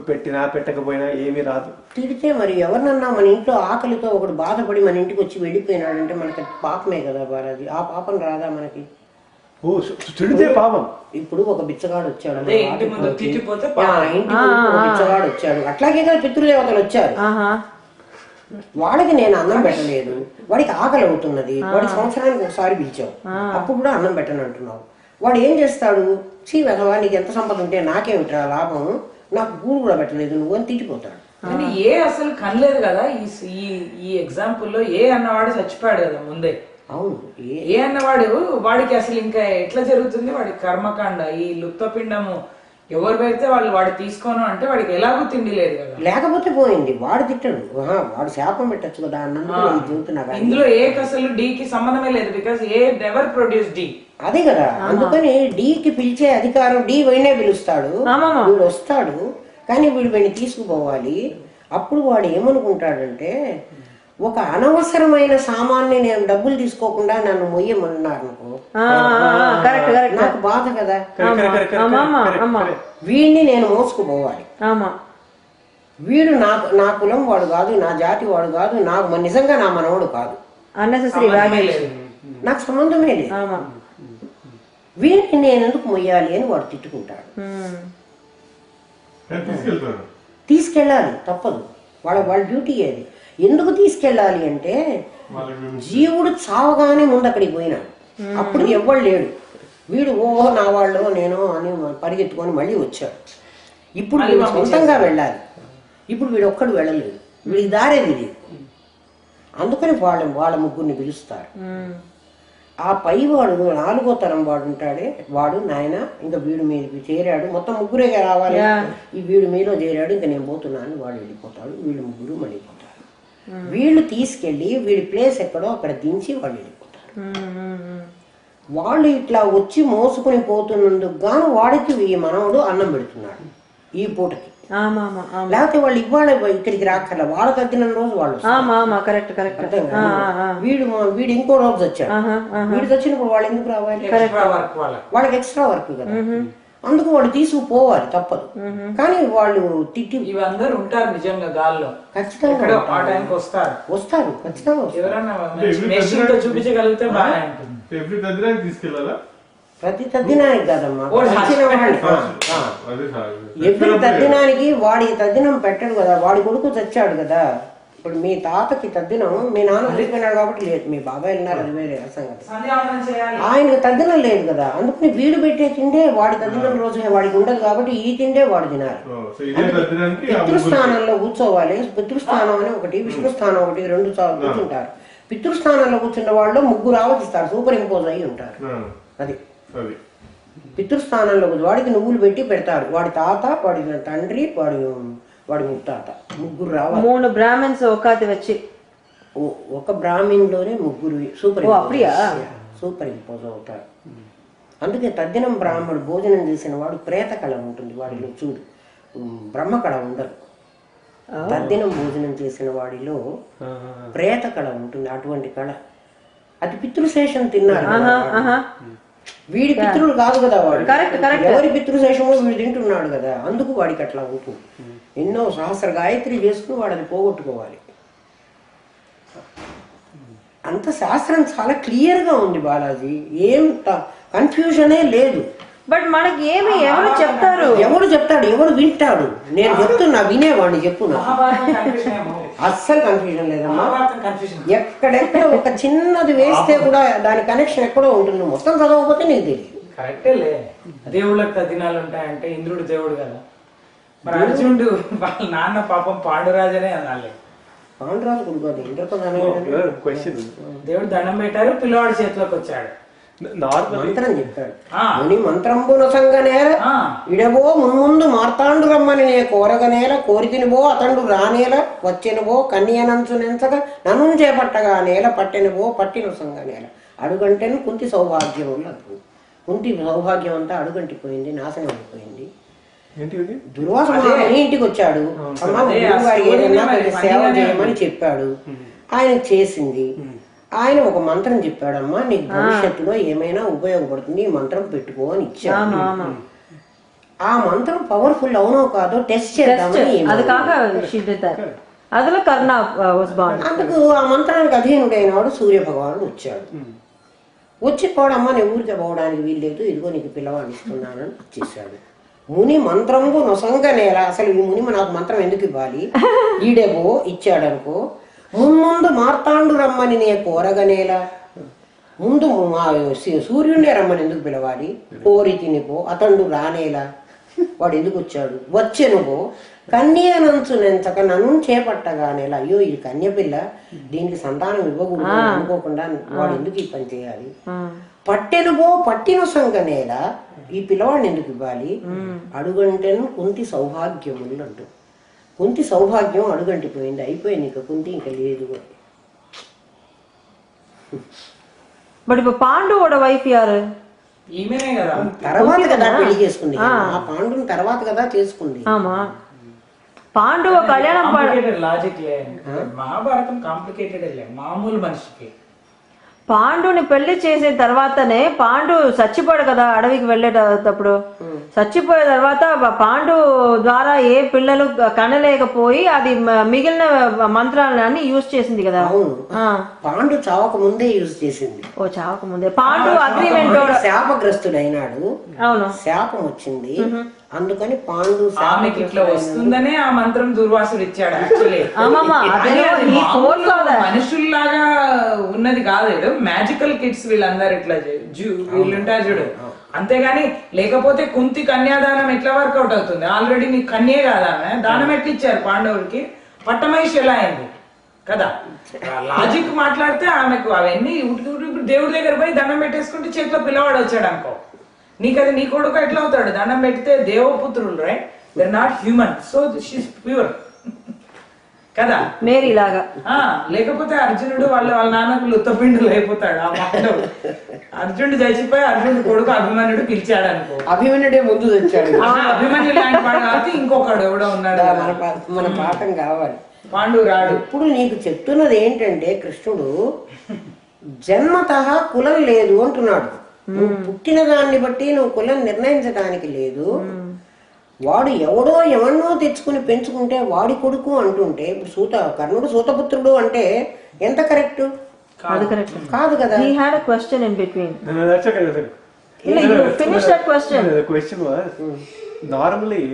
పెట్టినా పెట్టకపోయినా ఏమీ రాదు. తిడితే మరి ఎవరినన్నా మన ఇంట్లో ఆకలితో ఒకడు బాధపడి మన ఇంటికి వచ్చి వెళ్ళిపోయినాడంటే మనకి పాపమే కదా బాలాజీ. ఆ పాపం రాదా మనకి? తిడితే పాపం. ఇప్పుడు ఒక బిచ్చగాడు వచ్చాడు, బిచ్చగాడు వచ్చాడు, అట్లాగే కదా పితృదేవతలు వచ్చారు. వాడికి నేను అన్నం పెట్టలేదు, వాడికి ఆకలి అవుతున్నది, వాడి సంవత్సరానికి ఒకసారి పిలిచావు, అప్పుడు కూడా అన్నం పెట్టను అంటున్నావు. వాడు ఏం చేస్తాడు? చీ వెధవా, నీకు ఎంత సంపద ఉంటే నాకేమిట్రా లాభం, నాకు గూడు కూడా పెట్టలేదు నువ్వు అని తిట్టిపోతాడు. కానీ ఏ అసలు కనలేదు కదా ఈ ఎగ్జాంపుల్లో. ఏ అన్నవాడు చచ్చిపోయాడు కదా ముందే. అవును, ఏ అన్నవాడు వాడికి అసలు ఇంకా ఎట్లా జరుగుతుంది వాడి కర్మకాండ? ఈ లుప్తపిండము ఎవరు పెడితే వాడు తీసుకోను అంటే వాడికి ఎలాగూ తిండి లేదు కదా. లేకపోతే పోయింది, వాడు తిట్టడు, వాడు శాపం పెట్టచ్చు కదా అన్నందుకు. ఇందులో ఏ అసలు డీకి సంబంధమే లేదు, because A never produce D. అదే కదా, అందుకని డీకి పిలిచే అధికారం డి వీడినే పిలుస్తాడు. వీడు వస్తాడు కానీ వీడిని తీసుకుపోవాలి. అప్పుడు వాడు ఏమనుకుంటాడంటే, ఒక అనవసరమైన సామాన్ని నేను డబ్బులు తీసుకోకుండా నన్ను మొయ్యమన్నారు అనుకో, నాకు బాధ కదా. వీడిని నేను మోసుకుపోవాలి. వీడు నా కులం వాడు కాదు, నా జాతి వాడు కాదు, నాకు నిజంగా నా మనవడు కాదు, నాకు సంబంధమే లేదు, వీడిని నేను ఎందుకు మొయ్యాలి అని వాడు తిట్టుకుంటాడు. తీసుకెళ్ళాలి, తప్పదు, వాళ్ళ డ్యూటీ అది. ఎందుకు తీసుకెళ్ళాలి అంటే, జీవుడు చావగానే ముందు అక్కడికి పోయినాడు, అప్పుడు ఎవ్వడు లేడు. వీడు ఓహో నా వాళ్ళు నేను అని పరిగెత్తుకొని మళ్ళీ వచ్చాడు. ఇప్పుడు వీడు సొంతంగా వెళ్ళాలి. ఇప్పుడు వీడు ఒక్కడు వెళ్ళలేదు. వీడికి దారే తెలియదు. అందుకని వాళ్ళ ముగ్గురిని పిలుస్తారు. ఆ పై వాడు 4వ తరం వాడు ఉంటాడే, వాడు నాయన ఇంకా వీడు మీదకి చేరాడు, మొత్తం ముగ్గురే రావాలి, ఈ వీడు మీలో చేరాడు, ఇంకా నేను పోతున్నాను, వాడు వెళ్ళిపోతాడు, వీళ్ళు ముగ్గురు వెళ్ళిపోతారు. వీళ్ళు తీసుకెళ్ళి వీడి ప్లేస్ ఎక్కడో అక్కడ దించి వాళ్ళు వెళ్ళిపోతారు. వాళ్ళు ఇట్లా వచ్చి మోసుకుని పోతున్నందుకు గాను వాడికి ఈ మనవడు అన్నం పెడుతున్నాడు ఈ పూటకి. లేకపోతే వాళ్ళు ఇవాళ ఇక్కడికి రాకర్లా, వాళ్ళ తగ్గిన రోజు వాళ్ళు వీడు ఇంకో రోజు వచ్చాడు, వీడు వచ్చినప్పుడు వాళ్ళు ఎందుకు రావాలి, వాళ్ళకి ఎక్స్ట్రా వర్క్ కదా, అందుకు వాళ్ళు తీసుకుపోవాలి తప్పదు. కానీ వాళ్ళు తిట్టి ఇవందరూ ఉంటారు నిజంగా గాల్లో, ఖచ్చితంగా వస్తారు ఖచ్చితంగా చూపించగలిగితే బాగా ఉంటుంది. తీసుకెళ్ళాలా? ప్రతి తద్దినానికి కాదమ్మా, ఎవ్రీ తద్దినానికి వాడి తద్దినం పెట్టడు కదా, వాడి కొడుకు చచ్చాడు కదా. ఇప్పుడు మీ తాతకి తద్దినం మీ నాన్న వెళ్ళిపోయినాడు కాబట్టి లేదు, మీ బాబాయ్ వెళ్ళినారు అది వేరే సంగతి, ఆయనకు తద్దినం లేదు కదా. అందుకని వీడు పెట్టే తిండే వాడి తద్దినం రోజు వాడికి ఉండదు కాబట్టి ఈ తిండే వాడు తినాలి. పితృస్థానంలో కూర్చోవాలి, పితృస్థానం అని ఒకటి, విష్ణు స్థానం ఒకటి, 2 సార్లు కూర్చుంటారు. పితృస్థానంలో కూర్చున్న వాళ్ళు 3 ఆవతిస్తారు, సూపర్ ఇంపోజ్ అయ్యి ఉంటారు. అది పితృస్థానంలో వాడికి నువ్వులు పెట్టి పెడతాడు, వాడి తాత, వాడి తండ్రి, వాడి ముత్తాత, 3 రావాలి. 3 బ్రాహ్మణ్స్ ఒకటి వచ్చి ఒక బ్రాహ్మణులోనే 3 సూపర్ ఇంపోజ్ అవుతారు. అందుకే తద్దినం బ్రాహ్మణుడు భోజనం చేసిన వాడు ప్రేత కళ ఉంటుంది వాడిలో, చూడు బ్రహ్మ కళ ఉండదు. తద్దినం భోజనం చేసిన వాడిలో ప్రేత కళ ఉంటుంది, అటువంటి కళ. అది పితృశేషం తిన్నారు, వీడి పితృలు కాదు కదా వాడు, ఎవరి పితృశేషమో వీడు తింటున్నాడు కదా, అందుకు వాడికి అట్లా ఉంటుంది. ఎన్నో సహస్ర గాయత్రి చేసుకుని వాడు అది పోగొట్టుకోవాలి. అంత శాస్త్రం చాలా క్లియర్ గా ఉంది బాలాజీ, ఏం కన్ఫ్యూజనే లేదు. బట్ మనకి ఎవరు చెప్తారు, ఎవడు వింటాడు, నేను చెప్తున్నా వినేవాడిని చెప్పున్నా, అస్సలు కన్ఫ్యూజన్ లేదమ్మా. ఎక్కడెక్కడ ఒక చిన్నది వేస్తే కూడా దాని కనెక్షన్ ఎక్కడో ఉంటుంది, మొత్తం చదవకపోతే నీకు తెలియదు. కరెక్టేలే, దేవుళ్ళకి తద్దినాలు ఉంటాయంటే ఇంద్రుడు దేవుడు కదా, మరి అర్జునుడు వాళ్ళ నాన్న పాపం పాండురాజనే అనాలి. పాండురాజు కొడుకు దేవుడు దండం పెట్టారు, పిల్లవాడి చేతిలోకి వచ్చాడు, మంత్రం చెప్పాడు, ముని మంత్రంబున సంగనేల ఇడబో మున్ముందు మార్తాండు రమ్మని నే కోరగనేల, కోరితినిబో అతండు రానేల, వచ్చెనుబో కన్యనంచు నెంచగా నన్ను చేపట్టగా నేల, పట్టెనుబో పట్టిన సంగనేల. అడుగంటేను కుంతి సౌభాగ్యం ఉన్నది, కుంతి సౌభాగ్యం అంతా అడుగంటిపోయింది, నాశనం అయిపోయింది. దుర్వాస ఇంటికి వచ్చాడు, ఏదైనా సేవ చేయమని చెప్పాడు, ఆయన చేసింది. ఆయన ఒక మంత్రం చెప్పాడమ్మా, నీకు భవిష్యత్తులో ఏమైనా ఉపయోగపడుతుంది, ఈ మంత్రం పెట్టుకో అని ఇచ్చాడు. ఆ మంత్రం పవర్ఫుల్ అవునో కాదో టెస్ట్ చేద్దామని, అందుకు ఆ మంత్రానికి అధీనుడైన వాడు సూర్య భగవానుడు వచ్చాడు. వచ్చి పోడమ్మా నీ ఊరికే పోవడానికి వీల్లేదు, ఇదిగో నీకు పిల్లవాడిని ఇస్తున్నానని వచ్చేసాడు. ముని మంత్రంబు నొసంగనేల, అసలు ఈ ముని నాకు మంత్రం ఎందుకు ఇవ్వాలి, ఈడేవో ఇచ్చాడనుకో. మున్ముందు మార్తాండు రమ్మని నే కోరగనేలా, ముందు సూర్యుడే రమ్మని ఎందుకు పిలవాలి, కోరి తినిపో అతండు రానేలా, వాడు ఎందుకు వచ్చాడు, వచ్చెనుగో కన్యనంచు నెంచక నన్ను చేపట్టగానేలా. అయ్యో ఈ కన్యపిల్ల, దీనికి సంతానం ఇవ్వకూడదు అనుకోకుండా వాడు ఎందుకు ఈ పని చేయాలి. పట్టెనుగో పట్టిన సంగనేలా, ఈ పిల్లవాడిని ఎందుకు ఇవ్వాలి. అడుగంటేను కుంతి సౌభాగ్యములు అంటూ, కుంతి సౌభాగ్యం అడుగంటిపోయింది, అయిపోయింది, ఇక కుంతి ఇంకా లేదు. బట్ ఇప్పుడు పాండుவோட వైఫ్ యారు, ఈమెనే కదా, తర్వాత కదా పెళ్లి చేసుకుంది, ఆ పాండుని తర్వాత కదా చేసుకుంది. పాండువ కళ్యాణం లాజిక్ లే, మహాభారతం కాంప్లికేటెడ్ లే, మామూలు మనిషికి. పాండుని పెళ్లి చేసిన తర్వాతనే పాండు చచ్చిపోయాడు కదా అడవికి వెళ్ళేటప్పుడు, చచ్చిపోయే తర్వాత పాండు ద్వారా ఏ పిల్లలు కనలేకపోయి అది మిగిలిన మంత్రాలన్నీ యూజ్ చేసింది కదా. పాండు చావక ముందే యూజ్ చేసింది. ఓ చావక ముందే పాండు అగ్రిమెంట్, శాపగ్రస్తుడైనాడు, అవును శాపం వచ్చింది, అందుకని పాండు ఇట్లా వస్తుందనే ఆ మంత్రం దుర్వాసుడు ఇచ్చాడు. మనుషుల్లాగా ఉన్నది కాదు, ఏదో మ్యాజికల్ కిడ్స్ వీళ్ళందరూ ఇట్లా వీళ్ళుంటారు చూడు, అంతేగాని లేకపోతే కుంతి కన్యాదానం ఎట్లా వర్కౌట్ అవుతుంది, ఆల్రెడీ నీకు కన్యే కాదా, దానం ఎట్లా ఇచ్చారు పాండవులకి, పట్టమహిషి ఎలా అయింది కదా. లాజిక్ మాట్లాడితే ఆమెకు అవన్నీ ఇప్పుడు దేవుడి దగ్గర పోయి దండం పెట్టేసుకుంటే చేతిలో పిల్లవాడు వచ్చాడు అనుకో, నీకు అది నీ కొడుకు ఎట్లా అవుతాడు? దండం పెడితే దేవపుత్రులు, right? They're not human, so she's pure కదా, మేరీ లాగా. లేకపోతే అర్జునుడు వాళ్ళ నాన్నకు లుత్తపిండులు అయిపోతాడు. ఆ మాటలు అర్జునుడు చచ్చిపోయి అర్జునుడు కొడుకు అభిమన్యుడు పిలిచాడు అనుకో, అభిమన్యుడే ముందు తెచ్చాడు. అభిమన్యు లాంటి వాడు కాబట్టి ఇంకొకడు ఎవడో ఉన్నాడు. మన పాఠం కావాలి. పాండు రాడు. ఇప్పుడు నీకు చెప్తున్నది ఏంటంటే కృష్ణుడు జన్మతః కులం లేదు అంటున్నాడు. నువ్వు పుట్టిన దాన్ని బట్టి నువ్వు కులం నిర్ణయించడానికి లేదు. వాడు ఎవడో ఎవన్నో తెచ్చుకుని పెంచుకుంటే వాడి కొడుకు అంటుంటే ఇప్పుడు కర్ణుడు సూతపుత్రుడు అంటే ఎంత కరెక్ట్? కాదు, కరెక్ట్ కాదు కదా. He had a question in between. No, that's okay. That's okay. You finish that question. The question was, normally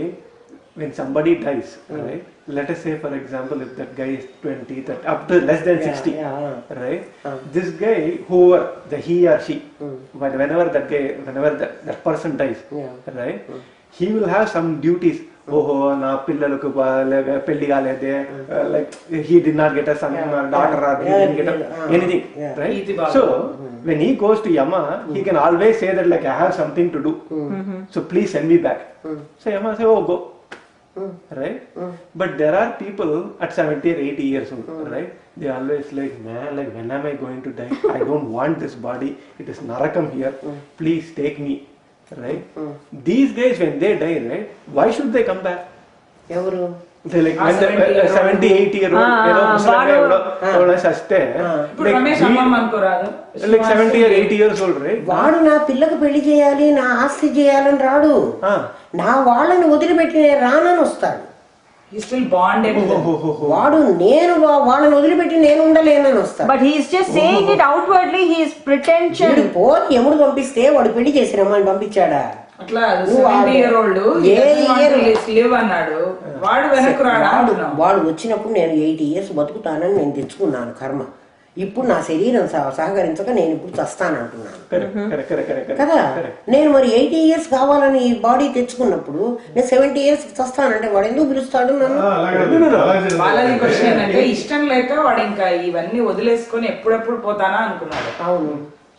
when somebody dies, right? Let us say, for example, if that guy is 20, that up to less than 60, right? This guy, whoever, he or she, whenever that person dies, right? He will have some duties. నా పిల్లలకు పెళ్లి కాలేదే, like he did not get a son or daughter, or he didn't get anything, right? So when he goes to Yama, he can always say that like I have something to do, so please send me back. So Yama say, oh go, right? But there are people at 70 or 80 years old, right? They always like, man, like when am I going to die? I don't want this body, it is narakam here, please take me. Right? These days when they die, right? Why should they come back? ఎవరు? They like when the 70, 80-year-old, like 70 or 80 years old, right? వాడు నా పిల్లకు పెళ్లి చేయాలి, నా ఆస్తి చేయాలని రాడు. నా వాళ్ళని వదిలిపెట్టి నేను రానని వస్తాడు. వాడు నేను వాళ్ళని వదిలిపెట్టి నేను ఉండలేనని వస్తాడు. But he is just saying it outwardly. He is pretentious. పోని ఎముడు పంపిస్తే వాడు పెళ్లి చేసి రమ్మని పంపించాడా? అట్లా 70-year-old అన్నాడు. వాడు వెనక్కు రాడు. వాడు వచ్చినప్పుడు నేను 80 years బతుకుతానని నేను తెచ్చుకున్నాను కర్మ. ఇప్పుడు నా శరీరం సహకరించక నేను ఇప్పుడు చస్తానంటున్నాను కదా. నేను మరి 80 years కావాలని ఈ బాడీ తెచ్చుకున్నప్పుడు నేను 70 years చస్తానంటే వాడు ఎందుకు పిలుస్తాడు నన్ను? వాళ్ళది క్వశ్చన్ ఏంటంటే ఇష్టం లేక వాడు ఇంకా ఇవన్నీ వదిలేసుకొని ఎప్పుడెప్పుడు పోతానా అనుకున్నాడు. అవును,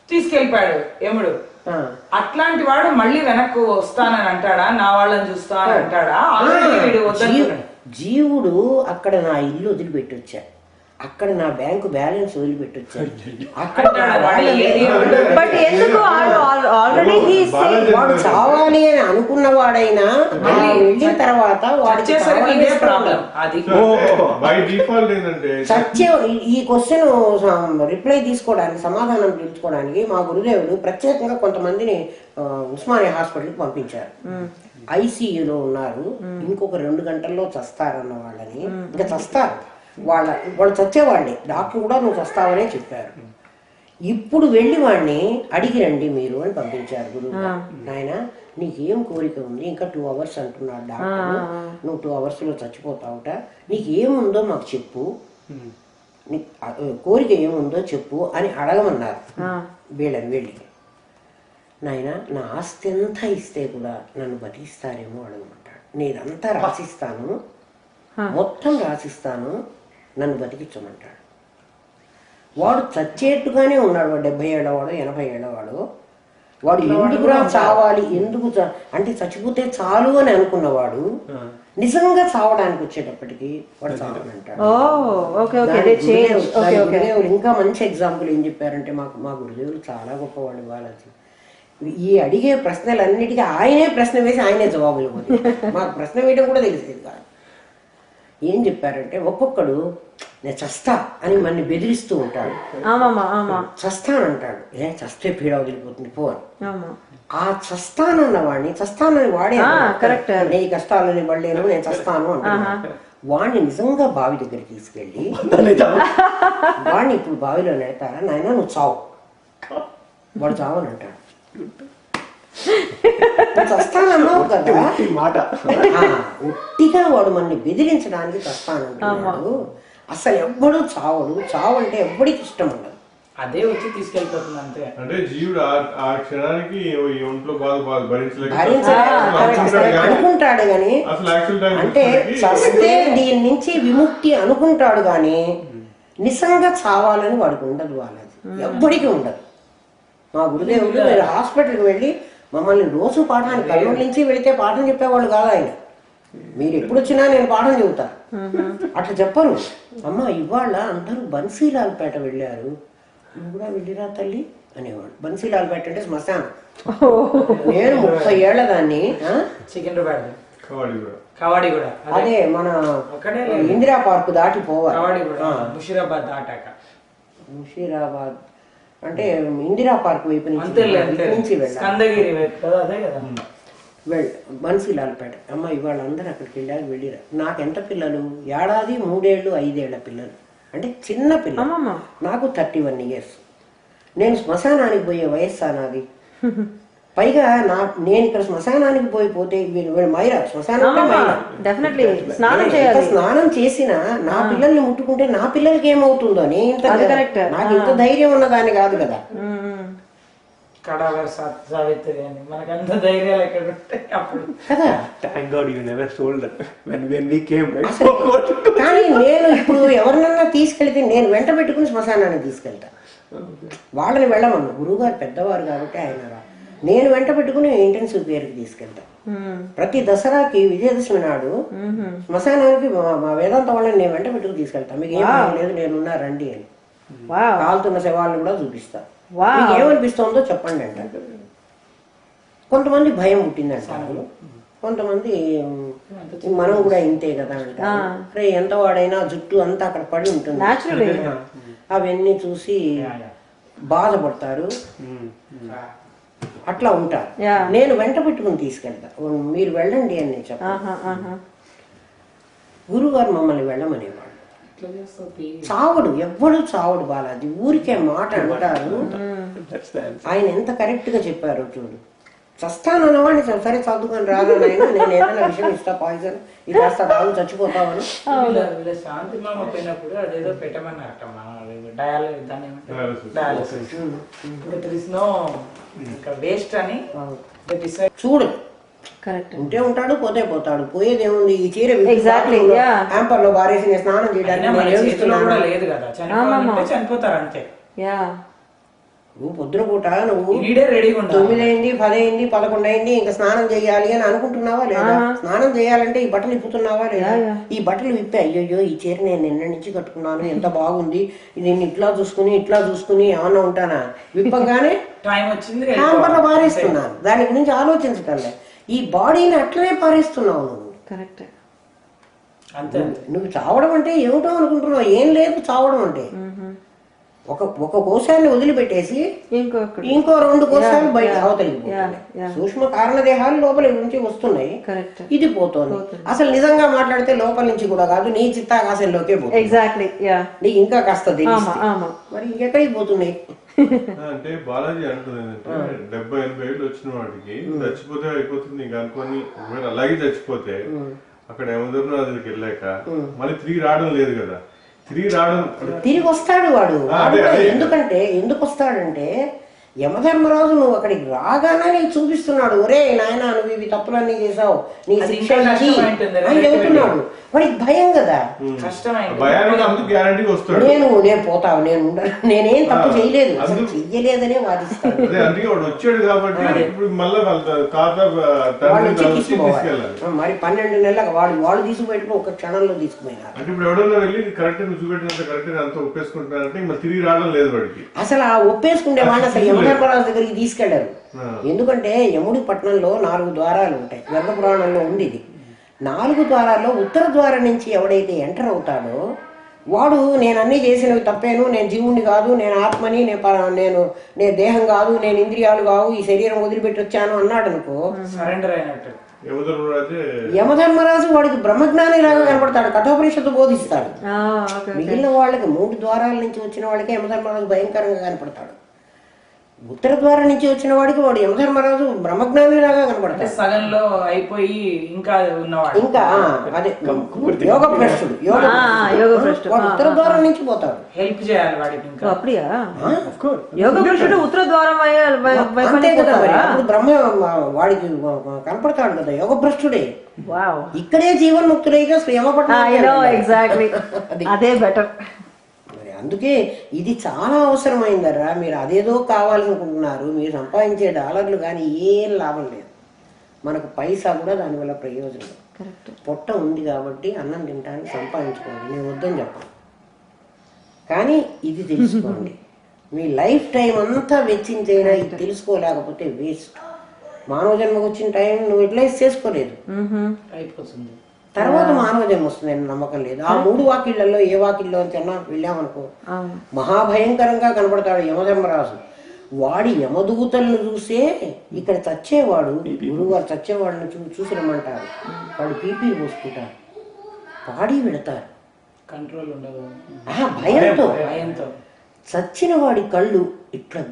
తీసుకెళ్ళిపోయాడు యముడు. అట్లాంటి వాడు మళ్ళీ వెనక్కు వస్తానని అంటాడా? నా వాళ్ళని చూస్తా అని అంటాడా? జీవుడు అక్కడ నా ఇల్లు వదిలిపెట్టొచ్చా, అక్కడ నా బ్యాంకు బ్యాలెన్స్ వదిలిపెట్టొచ్చాడు. వాడు చావాలి అని అనుకున్నవాడైనా వెళ్ళిన తర్వాత సత్యం. ఈ క్వశ్చన్ రిప్లై తీసుకోవడానికి, సమాధానం తెలుసుకోవడానికి మా గురుదేవుడు ప్రత్యేకంగా కొంతమందిని ఉస్మానియా హాస్పిటల్కి పంపించారు. ఐసీయూలో ఉన్నారు, ఇంకొక 2 గంటల్లో చస్తారన్న వాళ్ళని. ఇంకా చస్తారు, వాళ్ళు చచ్చేవాళ్ళే. డాక్టర్ కూడా నువ్వు చస్తావనే చెప్పారు. ఇప్పుడు వెళ్ళి వాడిని అడిగి రండి మీరు అని పంపించారు గురువు. నాయన నీకేం కోరిక ఉంది? ఇంకా 2 hours అంటున్నాడు డాక్టర్. నువ్వు 2 hours చచ్చిపోతావుట. నీకేముందో మాకు చెప్పు, నీ కోరిక ఏముందో చెప్పు అని అడగమన్నారు వీళ్ళని. వెళ్ళి నాయన నా ఆస్తి అంతా ఇస్తే కూడా నన్ను బతికిస్తారేమో అడగమంటాడు. నేనంతా రాసిస్తాను, మొత్తం రాసిస్తాను, నన్ను బతికించమంటాడు. వాడు చచ్చేట్టుగానే ఉన్నాడు. వాడు 70 ఏళ్ళవాడు, 80 ఏళ్ళవాడు. వాడు ఎందుకురా చావాలి, ఎందుకు అంటే చచ్చిపోతే చాలు అని అనుకున్నవాడు నిజంగా చావడానికి వచ్చేటప్పటికి వాడు చావనంటాడు. గురుదేవులు ఇంకా మంచి ఎగ్జాంపుల్ ఏం చెప్పారంటే, మా గురుదేవులు చాలా గొప్పవాడు. వాళ్ళకి ఈ అడిగే ప్రశ్నలన్నిటికీ ఆయనే ప్రశ్న వేసి ఆయనే జవాబులు ఇవ్వాలి. మాకు ప్రశ్న వేయడం కూడా తెలిసేది కాదు. ఏం చెప్పారంటే, ఒక్కొక్కడు నేను చస్తా అని మనని బెదిరిస్తూ ఉంటాడు. చస్తానంటాడు. చస్తే పీడ వదిలిపోతుంది పో అని. ఆ చస్తానన్న వాడిని చస్తానని వాడే నీ కష్టాలని పడలేను, నేను చస్తాను అంటున్నాడు. వాడిని నిజంగా బావి దగ్గర తీసుకెళ్ళి వాడిని ఇప్పుడు బావిలో నెడతారా, నాయన నువ్వు చావు, వాడు చావని అంటాడు. చస్తానన్నావు కదా మాట. ఒట్టిగా వాడు మనని బెదిరించడానికి చస్తానంటున్నాడు. అసలు ఎవ్వడూ చావడు. చావంటే ఎవ్వడికి ఇష్టం ఉండదు. అదే వచ్చి తీసుకెళ్ళిపోతుంది అంతే. అంటే జీవుడు ఆ క్షణానికి ఈ ఒంట్లో బాధ భరించలేక అనుకుంటాడు గాని, అసలు యాక్చువల్ టైం అంటే చస్తే దీని నుంచి విముక్తి అనుకుంటాడు గాని నిజంగా చావాలని వాడికి ఉండదు. వాళ్ళది ఎవ్వడికి ఉండదు. మా గురుదేవుడు మీరు హాస్పిటల్కి వెళ్ళి మమ్మల్ని రోజు పాఠానికి కర్నూలు నుంచి వెళితే పాఠం చెప్పేవాళ్ళు కాదు ఆయన. మీరు ఎప్పుడు వచ్చినా నేను పాఠం చెబుతా అట్లా చెప్పరు. అమ్మ ఇవాళ అందరూ బన్సీలాల్పేట వెళ్ళారు, నువ్వు కూడా వెళ్ళిరా తల్లి అనేవాడు. బన్సీలాల్పేట అంటే శ్మశానం. నేను 30 ఏళ్ల దాన్ని సికింద్రాబాద్ కవాడి కూడా అదే మన ఇందిరా పార్క్ దాటి పోవాలి. ముషీరాబాద్ దాటాక ముషీరాబాద్ అంటే ఇందిరా పార్క్ వైపు నుంచి బన్సీలాల్పేట. అమ్మ ఇవాళ అందరూ అక్కడికి వెళ్ళాక వెళ్ళిరా. నాకెంత పిల్లలు? 1 ఏడాది 3 ఏళ్ళు 5 ఏళ్ల పిల్లలు, అంటే చిన్న పిల్లలు. నాకు 31 years. నేను శ్మశానానికి పోయే వయస్సా నాది? పైగా నేను ఇక్కడ శ్మశానానికి పోతే మైరా స్నానం చేసిన నా పిల్లల్ని ముట్టుకుంటే నా పిల్లలకి ఏమవుతుందో నాకు ఇంత ధైర్యం ఉన్నదాన్ని కాదు కదా. సావిత్రి అని మనకంత ధైర్యాలు ఎక్కడ ఉంటాయి అప్పుడు కదా. కానీ నేను ఇప్పుడు ఎవరినన్నా తీసుకెళ్తే నేను వెంట పెట్టుకుని శ్మశానానికి తీసుకెళ్తా. వాళ్ళని వెళ్ళమన్నా, గురువు గారు పెద్దవారు కాబట్టి ఆయన నేను వెంట పెట్టుకుని ఇంటెన్సివ్ కేర్కి తీసుకెళ్తా. ప్రతి దసరాకి విజయదశమి నాడు శ్మశానానికి మా వేదాంత వాళ్ళని నేను వెంట పెట్టుకుని తీసుకెళ్తా. మీకు ఏం లేదు నేనున్నా రండి అని. కాలుతున్న శవాలను కూడా చూపిస్తా. మీకు ఏమనిపిస్తుందో చెప్పండి అంటారు. కొంతమంది భయం పుట్టిందంటారు, కొంతమంది మనం కూడా ఇంతే కదా అంటారు. అరే ఎంత వాడైనా జుట్టు అంతా అక్కడ పడి ఉంటుంది, అవన్నీ చూసి బాధపడతారు, అట్లా ఉంటారు. నేను వెంట పెట్టుకుని తీసుకెళ్తా. మీరు వెళ్ళండి అని నేను చెప్పాను. గురువుగారు మమ్మల్ని వెళ్ళమనేవాడు. చావడు, ఎవ్వడు చావడు బాలాజీ, ఊరికే మాట అంటారు. ఆయన ఎంత కరెక్ట్ గా చెప్పారో చూడు. చస్తానన్నవాడిని సరే చదువుకొని రాను నాయన, నేను ఏదైనా విషయం ఇస్తా, పాయిజన్ ఇది వేస్తా, తాగు చచ్చిపోతావని. శాంతి మామ పోయినప్పుడు అదేదో పెట్టమన్నారట, వేస్ట్ అని చూడు. ఉంటే ఉంటాడు, పోతే పోతాడు, పోయేది ఏముంది. ఈ చీర హ్యాంపర్ లో బారేసి నేను స్నానం చేయడానికి లేదు కదా, చనిపోతారు అంతే. నువ్వు పొద్దున పూట నువ్వు 9 అయింది 10 అయింది 11 అయింది ఇంకా స్నానం చేయాలి అని అనుకుంటున్నావా లేదా? స్నానం చేయాలంటే ఈ బట్టలు ఇప్పుతున్నావా లేదా? ఈ బట్టలు విప్పి అయ్యో ఈ చీర నేను నిన్న నుంచి కట్టుకున్నాను, ఎంత బాగుంది, దీన్ని ఇట్లా చూసుకుని ఏమన్నా ఉంటానా? విప్పగానే హ్యాంపర్లో పారేస్తున్నాను, దాని గురించి ఆలోచించటంలే. ఈ బాడీని అట్లనే పారేస్తున్నావు నువ్వు. కరెక్ట్. నువ్వు చావడం అంటే ఏమిటో అనుకుంటున్నావు. ఏం లేదు చావడం అంటే. ఒక కోశాన్ని వదిలిపెట్టేసి ఇంకో 2 కోశాలు బయట అవతలికి పోతున్నాయి. సూక్ష్మ కారణదేహాలు లోపల నుంచి వస్తున్నాయి, ఇది పోతుంది. అసలు నిజంగా మాట్లాడితే లోపల నుంచి కూడా కాదు, నీ చిత్తాకాశంలోకే పోతుంది. నీకు ఇంకా కాస్త తెలిసి మరి ఇంకెక్కడికి పోతున్నాయి. అంటే బాలాజీ అంటుంది ఏంటంటే 70-80 ఏళ్ళు వచ్చిన వాటికి చచ్చిపోతే అయిపోతుంది ఇంకా అనుకోని, అలాగే చచ్చిపోతే అక్కడ యమధర్మరాజుకి వెళ్ళాక మళ్ళీ తిరిగి రావడం లేదు కదా. తిరిగి వస్తాడు వాడు. ఎందుకు వస్తాడంటే యమధర్మరాజు నువ్వు అక్కడికి రాగానే నీకు చూపిస్తున్నాడు, ఒరే నాయన నువ్వు ఇవి తప్పులన్నీ చేసావు, నీ శిక్ష అని చెబుతున్నాడు. వాడికి భయం కదా, నేను పోతావు, నేనేం తప్పు చేయలేదు, అసలు చెయ్యలేదనే వాదిస్తాడు. మరి 12 నెలలకు వాళ్ళు తీసుకుపోయి ఒక క్షణంలో తీసుకుపోయినారు. అసలు ఆ ఒప్పేసుకుంటే వాళ్ళు అసలు యమధర్మరాజు దగ్గరికి తీసుకెళ్లారు. ఎందుకంటే యముడి పట్టణంలో 4 ద్వారాలు ఉంటాయి. గర్భ పురాణంలో ఉంది ఇది. 4 ద్వారాల్లో ఉత్తర ద్వారం నుంచి ఎవడైతే ఎంటర్ అవుతాడో వాడు నేను అన్ని చేసినవి తప్పేను, నేను జీవుణ్ణి కాదు, నేను ఆత్మని, నేను దేహం కాదు, నేను ఇంద్రియాలు కావు, ఈ శరీరం వదిలిపెట్టి వచ్చాను అన్నాడు అనుకో, సరెండర్ అయినట్టు. యమధర్మరాజు వాడికి బ్రహ్మజ్ఞాని లాగా కనపడతాడు, కఠోపనిషత్తు బోధిస్తాడు. మిగిలిన వాళ్ళకి 3 ద్వారాల నుంచి వచ్చిన వాళ్ళకి యమధర్మరాజు భయంకరంగా కనపడతాడు. ఉత్తర ద్వారం నుంచి వచ్చిన వాడికి వాడు యమధర్మరాజు బ్రహ్మజ్ఞానిలాగా కనపడతాడు. సగంలో అయిపోయి ఇంకా ఉన్నవాడు ఇంకా అదే యోగ భ్రష్టుడు, వాడు ఉత్తర ద్వారం నుంచి పోతాడు. హెల్ప్ చేయాలి వాడికి ఇంకా. அப்படியா యోగ భ్రష్టుడు ఉత్తర ద్వారం అంతే కదా మరి. అప్పుడు బ్రహ్మ వాడికి కనపడతాడు కదా, యోగ భ్రష్టుడే. ఇక్కడే జీవన్ముక్తుడైగా ఎగ్జాక్ట్లీ అదే బెటర్. అందుకే ఇది చాలా అవసరమైందర్రా. మీరు అదేదో కావాలనుకుంటున్నారు, మీరు సంపాదించే డాలర్లు కానీ ఏం లాభం లేదు, మనకు పైసా కూడా దానివల్ల ప్రయోజనం. పొట్ట ఉంది కాబట్టి అన్నం తినడానికి సంపాదించుకోండి, నేను వద్దని చెప్పను, కానీ ఇది తెలుసుకోండి. మీ లైఫ్ టైం అంతా వెచ్చించైనా ఇది తెలుసుకోలేకపోతే వేస్ట్. మానవ జన్మకు వచ్చిన టైం నువ్వు యూటిలైజ్ చేసుకోలేదు, అయిపోతుంది. తర్వాత మానవ జన్మ వస్తుంది అని నమ్మకం లేదు. ఆ 3 వాకిళ్లలో ఏ వాకిల్లో అన్నా వెళ్ళామనుకో మహాభయంకరంగా కనపడతాడు యమధర్మరాజు. వాడి యమదూతలను చూసే ఇక్కడ చచ్చేవాడు, గురువుగారు చచ్చేవాడిని చూసి రమ్మంటారు. వాడు పీపీ పోసుకుంటారు, పాడి పెడతారు, కంట్రోల్ ఉండదు, భయంతో. చచ్చిన వాడి కళ్ళు ఇట్లా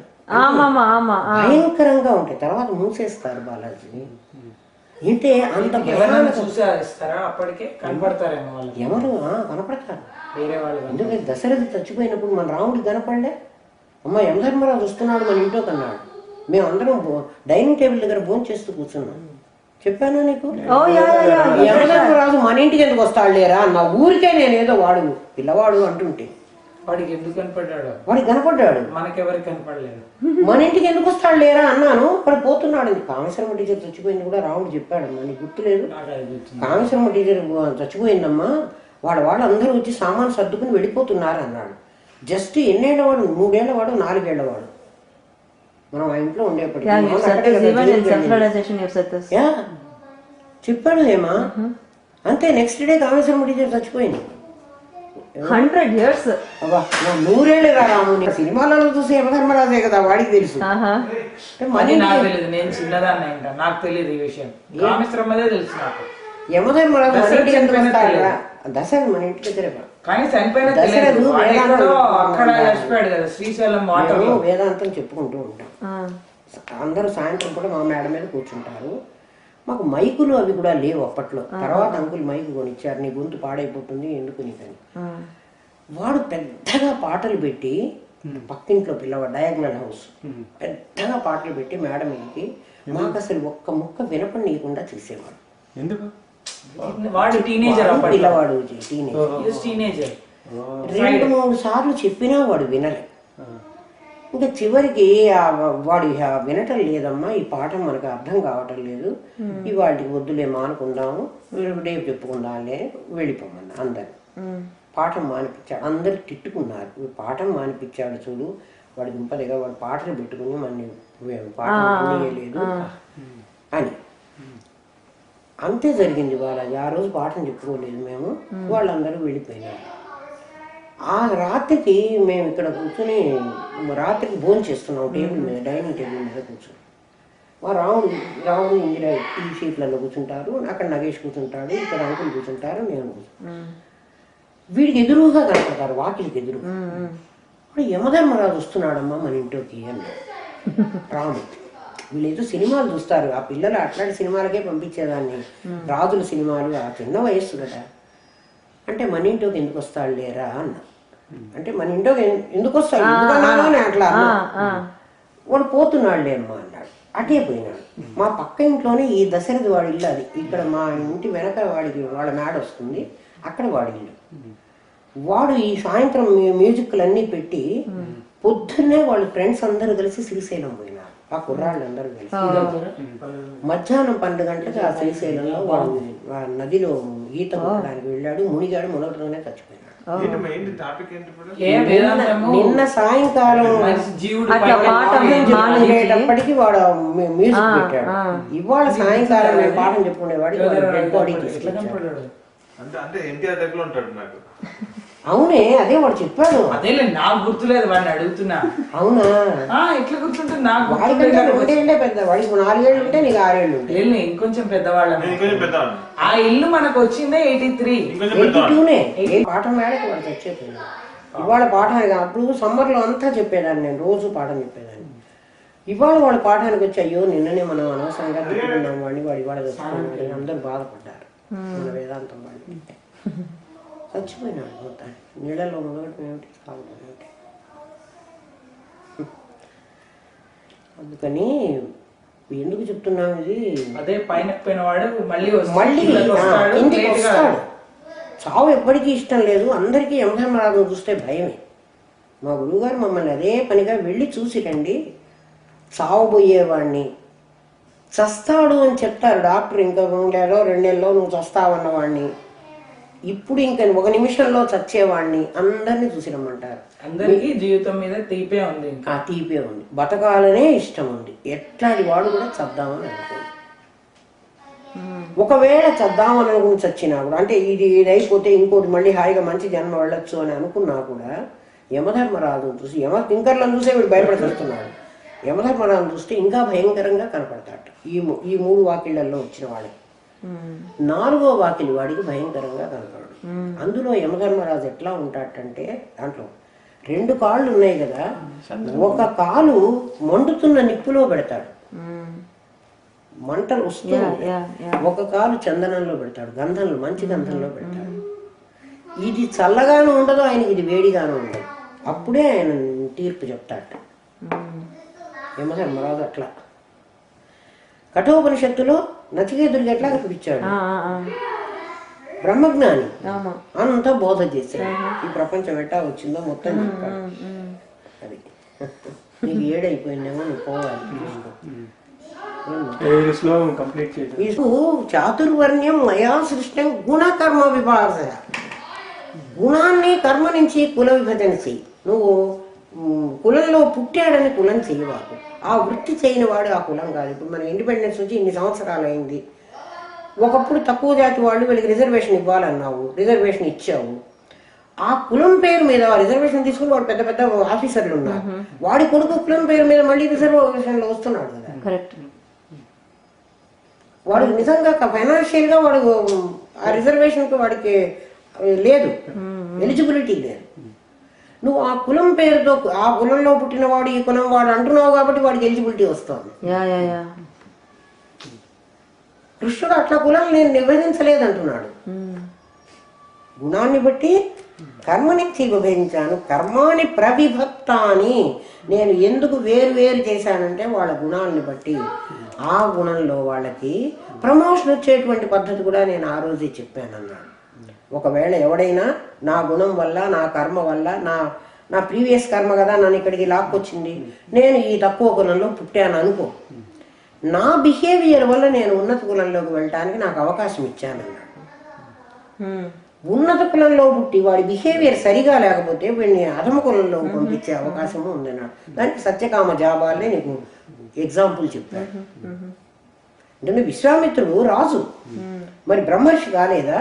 భయంకరంగా ఉంటాయి, తర్వాత మూసేస్తారు బాలాజీ. అంటే అంత చూసేస్తారా అప్పటికే కనపడతారేమో వాళ్ళు, ఎవరు కనపడతారు వేరే వాళ్ళు. ఎందుకంటే దశరథ చచ్చిపోయినప్పుడు మన రాముడికి కనపడలే, అమ్మ యమధర్మరాజు వస్తున్నాడు మన ఇంట్లో కన్నాడు. మేము అందరం డైనింగ్ టేబుల్ దగ్గర భోజనం చేస్తూ కూర్చున్నాం, చెప్పాను నీకు. యమధర్మరాజు మన ఇంటికి ఎందుకు వస్తాడు లేరా నా ఊరికే నేను ఏదో వాడు పిల్లవాడు అంటుంటే వాడికి ఎందుకు కనపడ్డాడు, వాడికి కనపడ్డాడు, మనకెవరికి కనపడలేదు. మన ఇంటికి ఎందుకు వస్తాడు లేరా అన్నాను, మరి పోతున్నాడు. కామేశ్వరమ్మ టీచర్ చచ్చిపోయింది కూడా రాముడు చెప్పాడమ్మా, నీకు గుర్తులేదు? కామేశ్వరమ్మ టీచర్ చచ్చిపోయిందమ్మా, వాడు అందరూ వచ్చి సామాను సర్దుకుని వెళ్ళిపోతున్నారు అన్నాడు. జస్ట్ ఎన్నేళ్ళవాడు, 3 ఏళ్లవాడు 4 ఏళ్లవాడు, మనం ఆ ఇంట్లో ఉండేప్పటికీ చెప్పాడు ఏమా. అంతే, నెక్స్ట్ డే కామేశ్వరమ్మ టీచర్ చచ్చిపోయింది. 100 years. 100 ఏళ్ళు రాము. సినిమాలలో చూసి యమధర్మరాజే కదా, వాడికి తెలుసు. నాకు తెలియదు, నేను చిన్నదాన్ని ఇంకా నాకు తెలియదు ఈ విషయం. రామేశ్వరమ్మదే తెలుసు నాకు. యమధర్మరాజు దశరథ మన ఇంటి దగ్గరే, కానీ చనిపోయిన అక్కడ చచ్చిపోయాడు కదా శ్రీశైలం వాటర్. వేదాంతం చెప్పుకుంటూ ఉంటాం, అందరూ సాయంత్రం కూడా మా మేడ మీద కూర్చుంటారు. మాకు మైకులు అవి కూడా లేవు అప్పట్లో, తర్వాత అంకుల్ మైకు కొనిచ్చారు, నీ గొంతు పాడైపోతుంది ఎందుకు నీకని. వాడు పెద్దగా పాటలు పెట్టి, పక్కింట్లో పిల్లవాడు డయాగ్నల్ హౌస్, పెద్దగా పాటలు పెట్టి మేడ మీదకి మాకు అసలు ఒక్క ముక్క వినపడనీయకుండా చేసేవాడు. ఎందుకు? వాడు టీనేజర్, పిల్లవాడు టీనేజర్. 2-3 సార్లు చెప్పినా వాడు వినలే. ఇంకా చివరికి వాడు వినటం లేదమ్మా, ఈ పాఠం మనకు అర్థం కావటం లేదు, ఇవాళకి వద్దులేమా అనుకుందాము, రేపు చెప్పుకుందాంలే, వెళ్ళిపోమన్నా అందరు. పాఠం మానిపించాడు, అందరు తిట్టుకున్నారు, పాఠం మానిపించాడు చూడు, వాడి దుంపదిగా వాడు పాటలు పెట్టుకుని మన పాఠం లేదు అని. అంతే జరిగింది బాలాజీ. ఆ రోజు పాఠం చెప్పుకోలేదు మేము, వాళ్ళందరూ వెళ్ళిపోయినారు. ఆ రాత్రికి మేము ఇక్కడ కూర్చొని రాత్రికి భోజనం చేస్తున్నాం టేబుల్ మీద, డైనింగ్ టేబుల్ మీద కూర్చొని. మా రాముడు ఇందిరా ఈ సీట్లలో కూర్చుంటారు, అక్కడ నగేష్ కూర్చుంటాడు, ఇక్కడ అంకుల్ కూర్చుంటారు, నేను కూర్చుంటాను. వీడికి ఎదురుగా కనపడతారు, వాకిలికి ఎదురు. ఇప్పుడు యమధర్మరాజు వస్తున్నాడమ్మా మన ఇంట్లోకి అన్నాడు రాముడు. వీళ్ళు ఏదో సినిమాలు చూస్తారు, ఆ పిల్లలు అట్లాంటి సినిమాలకే పంపించేదాన్ని, రాజుల సినిమాలు, ఆ చిన్న వయస్సు కదా. అంటే మన ఇంట్లోకి ఎందుకు వస్తాడు లేరా అన్న. అంటే మన ఇంట్లోకి ఎందుకు వస్తాడు అట్లా వాడు పోతున్నాడులే అమ్మా అన్నాడు. అటే పోయినాడు. మా పక్క ఇంట్లోనే ఈ దశరథి వాడి ఇల్లు అది, ఇక్కడ మా ఇంటి వెనక వాళ్ళ మేడ వస్తుంది, అక్కడ వాడి ఇల్లు. వాడు ఈ సాయంత్రం మ్యూజిక్లన్నీ పెట్టి పొద్దున్నే వాళ్ళ ఫ్రెండ్స్ అందరూ కలిసి శ్రీశైలం పోయినారు. ఆ కుర్రాళ్ళు అందరూ కలిసి మధ్యాహ్నం 12 గంటలకు ఆ శ్రీశైలంలో వాడు నదిలో ఈత కొట్టడానికి వెళ్ళాడు, మునిగాడు, మునగటంలోనే చచ్చిపోయినాడు. నిన్న సాయంకాలం చెప్పుకునేటప్పటికి వాడు మ్యూజిక్ పెట్టాడు. ఇవాళ సాయంకాలం నేను పాఠం చెప్పుకునేవాడు, డెడ్ బాడీ తీసుకొచ్చాడు. అవునే, అదే వాడు చెప్పాడు. అదే నాకు గుర్తులేదు, వాడిని అడుగుతున్నా. అవునా, ఎట్లా గుర్తుంటుంది నాకు? వాడికంటే 2 ఏళ్ళే పెద్ద, వాడికి 4 ఏళ్ళు ఉంటే నీకు 6 ఏళ్ళు ఉంటాయి. ఇంకొంచెం పెద్దవాళ్ళం. ఆ ఇల్లు మనకు వచ్చిందే 82నే. పాఠం మేడకి వాడు చచ్చేపోయింది. ఇవాళ పాఠం అప్పుడు సమ్మర్లో అంతా చెప్పేదాన్ని, నేను రోజు పాఠం చెప్పేదాన్ని. ఇవాళ వాళ్ళ పాఠానికి వచ్చి అయ్యో నిన్ననే మనం అనవసరంగా తిట్టుకున్నాం వాడిని, వాడు ఇవాళ చచ్చిపోయినాడు అందరూ బాధపడ్డారు. మన వేదాంతం వాళ్ళు చచ్చిపోయినాడు మొత్తాన్ని, నీళ్ళలో మొదటి ఏమిటి సాగు ఏమిటి. అందుకని ఎందుకు చెప్తున్నాం ఇది, అదే పైన పోయినవాడు మళ్ళీ మళ్ళీ ఇంటికి వస్తాడు. చావు ఎప్పటికీ ఇష్టం లేదు, అందరికీ యమధర్మరాజును చూస్తే భయమే. మా గురువుగారు మమ్మల్ని అదే పనిగా వెళ్ళి చూసి రండి, చావబోయేవాడిని చస్తాడు అని చెప్తారు డాక్టర్, ఇంకా 3 నెలలో 2 నెలలో నువ్వు చస్తావన్నవాడిని, ఇప్పుడు ఇంకా 1 నిమిషంలో చచ్చేవాడిని అందరినీ చూసి రమ్మంటారు. అందరికీ జీవితం మీద తీపే ఉంది, ఆ తీపే ఉంది, బతకాలనే ఇష్టం ఉంది. ఎట్లాంటి వాడు కూడా చద్దామని అనుకోండి. ఒకవేళ చద్దామని అనుకుని చచ్చినా కూడా, అంటే ఇది అయిపోతే ఇంకోటి మళ్ళీ హాయిగా మంచి జన్మ వెళ్ళొచ్చు అని అనుకున్నా కూడా యమధర్మరాజును చూసి, కింకర్లను చూసే వీడు భయపడి వస్తున్నాడు, యమధర్మరాజును చూస్తే ఇంకా భయంకరంగా కనపడతాడు. ఈ 3 వాకిళ్లలో వచ్చిన వాడికి 4వ వాకిలి వాడికి భయంకరంగా కనపడడు. అందులో యమధర్మరాజు ఎట్లా ఉంటాడంటే, దాంట్లో 2 కాళ్ళు ఉన్నాయి కదా, ఒక కాలు మండుతున్న నిప్పులో పెడతాడు, మంటలు వస్తుంది, ఒక కాలు చందనంలో పెడతాడు, గంధంలో మంచి గంధంలో పెడతాడు. ఇది చల్లగాను ఉండదు ఆయనకి, ఇది వేడిగాను ఉండదు. అప్పుడే ఆయన తీర్పు చెప్తాడట యమధర్మరాజు. అట్లా కఠోపనిషత్తులో నచికేతుడికి ఎట్లా కనిపించాడు, బ్రహ్మజ్ఞాని, అంతా బోధ చేశాడు. ఈ ప్రపంచం ఎట్టా వచ్చిందో మొత్తం చెప్పాడు. అది నీకు 7 అయిపోయిందేమో, నువ్వు పోవాలి. చాతుర్వర్ణ్యం మయా సృష్టం గుణకర్మ విభాగ. గుణాన్ని కర్మ నుంచి కుల విభజన చెయ్యి. నువ్వు కులంలో పుట్టాడని కులం చేయవాడు, ఆ వృత్తి చేయని వాడు ఆ కులం కాదు. ఇప్పుడు మన ఇండిపెండెన్స్ వచ్చి ఇన్ని సంవత్సరాలు అయింది, ఒకప్పుడు తక్కువ జాతి వాళ్ళు వీళ్ళకి రిజర్వేషన్ ఇవ్వాలన్నావు, రిజర్వేషన్ ఇచ్చావు, ఆ కులం పేరు మీద రిజర్వేషన్ తీసుకుని వాడు పెద్ద పెద్ద ఆఫీసర్లు ఉన్నారు, వాడి కొడుకు కులం పేరు మీద మళ్ళీ రిజర్వేషన్లో వస్తున్నాడు కదా. కరెక్ట్. వాడు నిజంగా ఫైనాన్షియల్ గా వాడు ఆ రిజర్వేషన్ కి వాడికి లేదు, ఎలిజిబిలిటీ లేదు. నువ్వు ఆ కులం పేరుతో ఆ కులంలో పుట్టిన వాడు ఈ కులం వాడు అంటున్నావు కాబట్టి వాడికి ఎలిజిబిలిటీ వస్తుంది. కృష్ణుడు అట్లా కులం నేను విభజించలేదంటున్నాడు. గుణాన్ని బట్టి కర్మనిచ్చి విభజించాను, కర్మాని ప్రవిభక్తాని. నేను ఎందుకు వేరు వేరు చేశానంటే వాళ్ళ గుణాలని బట్టి, ఆ గుణంలో వాళ్ళకి ప్రమోషన్ వచ్చేటువంటి పద్ధతి కూడా నేను ఆ రోజే చెప్పానన్నాడు. ఒకవేళ ఎవడైనా నా గుణం వల్ల, నా కర్మ వల్ల, నా ప్రీవియస్ కర్మ కదా నన్ను ఇక్కడికి లాక్కొచ్చింది, నేను ఈ తక్కువ కులంలో పుట్టాను అనుకో, నా బిహేవియర్ వల్ల నేను ఉన్నత కులంలోకి వెళ్ళటానికి నాకు అవకాశం ఇచ్చానన్నాడు. ఉన్నత కులంలో పుట్టి వాడి బిహేవియర్ సరిగా లేకపోతే వీడిని అధమ కులంలో పంపించే అవకాశము ఉందన్నాడు. దానికి సత్యకామ జాబాలే నీకు ఎగ్జాంపుల్ చెప్పాడు. అంటే విశ్వామిత్రుడు రాజు, మరి బ్రహ్మర్షి కాలేదా?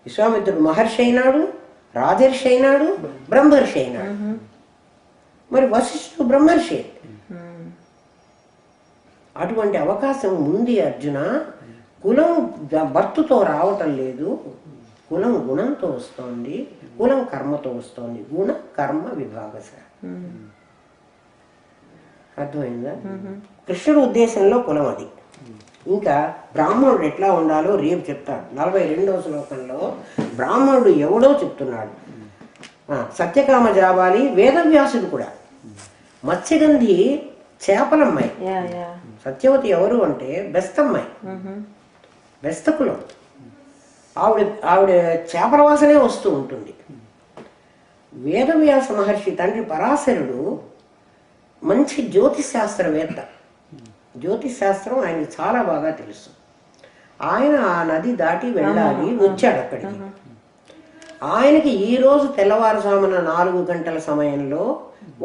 విశ్వామిత్రుడు మహర్షి అయినాడు, రాజర్షి అయినాడు, బ్రహ్మర్షి అయినాడు. మరి వశిష్ఠుడు బ్రహ్మర్షి. అటువంటి అవకాశం ఉంది అర్జున. కులం భర్తతో రావటం లేదు, కులం గుణంతో వస్తోంది, కులం కర్మతో వస్తోంది. గుణ కర్మ విభాగశ. అర్థమైందా? కృష్ణుడు ఉద్దేశంలో కులం అది. ఇంకా బ్రాహ్మణుడు ఎట్లా ఉండాలో రేపు చెప్తాడు. 42వ శ్లోకంలో బ్రాహ్మణుడు ఎవడో చెప్తున్నాడు. సత్యకామ జాబాలి వేదవ్యాసుడు కూడా. మత్స్యగంధి చేపలమ్మాయి, సత్యవతి ఎవరు అంటే బెస్తమ్మాయి, బెస్తకులం. ఆవిడ చేపల వాసనే వస్తూ ఉంటుంది. వేదవ్యాస మహర్షి తండ్రి పరాశరుడు మంచి జ్యోతిశాస్త్రవేత్త. జ్యోతిశాస్త్రం ఆయనకి చాలా బాగా తెలుసు. ఆయన ఆ నది దాటి వెళ్ళాలి, వచ్చాడు అక్కడికి. ఆయనకి ఈరోజు తెల్లవారుజామున 4 గంటల సమయంలో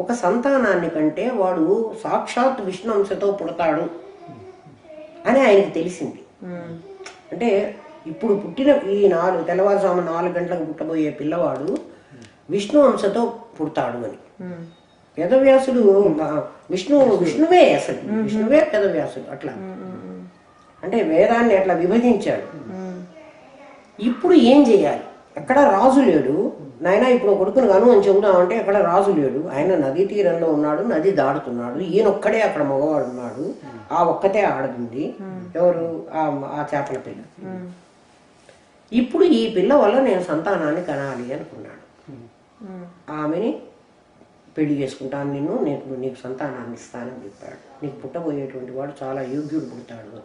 ఒక సంతానాన్ని కంటే వాడు సాక్షాత్ విష్ణువంశతో పుడతాడు అని ఆయనకి తెలిసింది. అంటే ఇప్పుడు పుట్టిన ఈ తెల్లవారుజామున 4 గంటలకు పుట్టబోయే పిల్లవాడు విష్ణువంశతో పుడతాడు అని. వేదవ్యాసుడు విష్ణువే, అసలు విష్ణువే వేదవ్యాసుడు. అట్లా అంటే వేదాన్ని అట్లా విభజించాడు. ఇప్పుడు ఏం చేయాలి? ఎక్కడ రాజు లేడు, నాయన ఇప్పుడు కొడుకుని కను అని చెబుదామంటే అక్కడ రాజు లేడు, ఆయన నదీ తీరంలో ఉన్నాడు, నది దాడుతున్నాడు, ఈయనొక్కడే అక్కడ మగవాడు ఉన్నాడు, ఆ ఒక్కతే ఆడదుంది, ఎవరు ఆ చేపల పిల్ల. ఇప్పుడు ఈ పిల్ల వల్ల నేను సంతానాన్ని కనాలి అనుకున్నాడు. ఆమెని పెళ్లి చేసుకుంటాను, నీకు సంతానాన్ని ఇస్తానని చెప్పాడు. నీకు పుట్టబోయేటువంటి వాడు చాలా యోగ్యుడు పుడతాడు.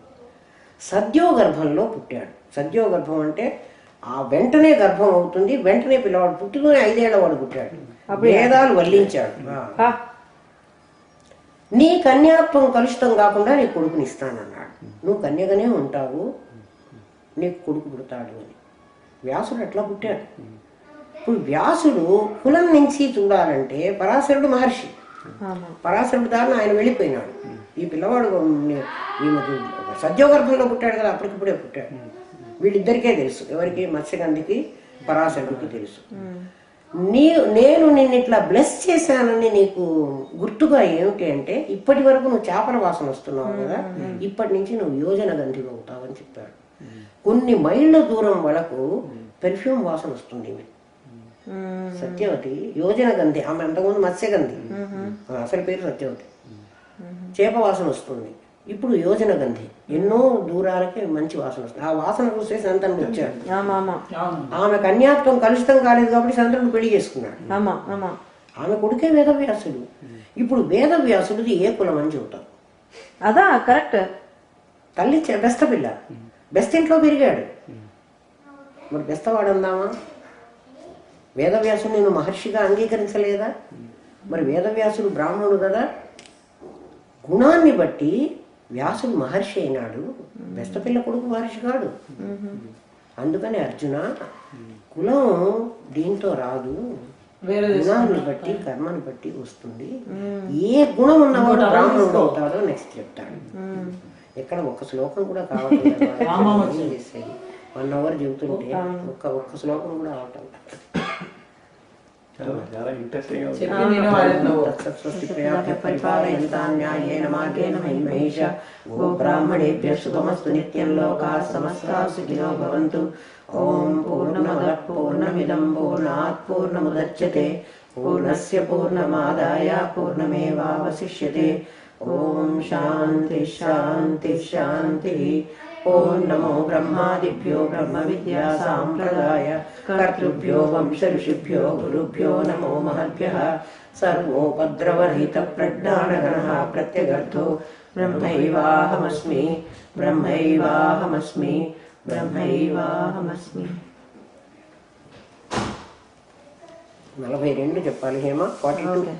సద్యోగర్భంలో పుట్టాడు. సద్యోగర్భం అంటే ఆ వెంటనే గర్భం అవుతుంది, వెంటనే పిల్లవాడు పుట్టుకుని 5 ఏళ్ల వాడు పుట్టాడు. వేదాలు వల్లించాడు. నీ కన్యాత్వం కలుషితం కాకుండా నీ కొడుకుని ఇస్తానన్నాడు. నువ్వు కన్యగానే ఉంటావు, నీకు కొడుకు పుడతాడు అని. వ్యాసుడు అట్లా పుట్టాడు. ఇప్పుడు వ్యాసుడు కులం నుంచి చూడాలంటే పరాశరుడు మహర్షి, పరాశరుడు దారిని ఆయన వెళ్ళిపోయినాడు. ఈ పిల్లవాడు ఈమెకు సద్యోగర్భంలో పుట్టాడు కదా, అప్పటికిప్పుడే పుట్టాడు. వీళ్ళిద్దరికే తెలుసు, ఎవరికి? మత్స్యగంధికి, పరాశరుడికి తెలుసు. నేను నిన్ను ఇట్లా బ్లెస్ చేశానని నీకు గుర్తుగా ఏమిటి అంటే, ఇప్పటి వరకు నువ్వు చేపల వాసన వస్తున్నావు కదా, ఇప్పటి నుంచి నువ్వు యోజన గంధివి అవుతావని చెప్పాడు. కొన్ని మైళ్ళ దూరం వరకు పెర్ఫ్యూమ్ వాసన వస్తుంది. సత్యవతి యోజన గంధి, ఆమె అంతకుముందు మత్స్యగంధి, అసలు పేరు సత్యవతి. చేప వాసన వస్తుంది. ఇప్పుడు యోజన గంధి, ఎన్నో దూరాలకి మంచి వాసన వస్తుంది. ఆ వాసన చూస్తే శంతనుడు వచ్చాడు. ఆమె కన్యాత్వం కలుషితం కాలేదు కాబట్టి శంతనుడు పెళ్లి చేసుకున్నాడు. ఆమె కొడుకే వేదవ్యాసుడు. ఇప్పుడు వేదవ్యాసుడిది ఏ కులం అని చెబుతాం? అదా కరెక్ట్. తల్లి బెస్త పిల్ల, బెస్త ఇంట్లో పెరిగాడు. మరి బెస్తవాడు అందామా? వేదవ్యాసుడు నేను మహర్షిగా అంగీకరించలేదా? మరి వేదవ్యాసుడు బ్రాహ్మణుడు కదా, గుణాన్ని బట్టి వ్యాసుడు మహర్షి అయినాడు, బెస్తపిల్ల కొడుకు మహర్షి కాడు. అందుకని అర్జున, కులం దీంతో రాదు, గుణాన్ని బట్టి కర్మని బట్టి వస్తుంది. ఏ గుణం ఉన్నవాడు బ్రాహ్మణుడు అవుతాడో నెక్స్ట్ చెప్తాడు. ఎక్కడ ఒక్క శ్లోకం కూడా కావట్లేదు. 1 hour చెబుతుంటే ఒక్క శ్లోకం కూడా అవటం. చాలా ఇంట్రెస్టింగ్. బ్రాహ్మణేభ్యః శుభమస్తు నిత్యం లోకాః సమస్తాః సుఖినో భవంతు. ఓం పూర్ణమదః పూర్ణమిదం పూర్ణాత్ పూర్ణముదచ్యతే పూర్ణస్య పూర్ణమాదాయ పూర్ణమేవావశిష్యతే. ఓం శాంతి శాంతి శాంతి. ఓం నమో బ్రహ్మాదిభ్యో బ్రహ్మ విద్యా సాంప్రదాయ కర్తృభ్యో వంశ ఋషిభ్యో గురుభ్యో నమో మహద్భ్యః. సర్వోపద్రవరహిత ప్రజ్ఞానగణః ప్రత్యగర్థో బ్రహ్మైవాహమస్మి బ్రహ్మైవాహమస్మి బ్రహ్మైవాహమస్మి. 42 చెప్పాలి హేమ. 42.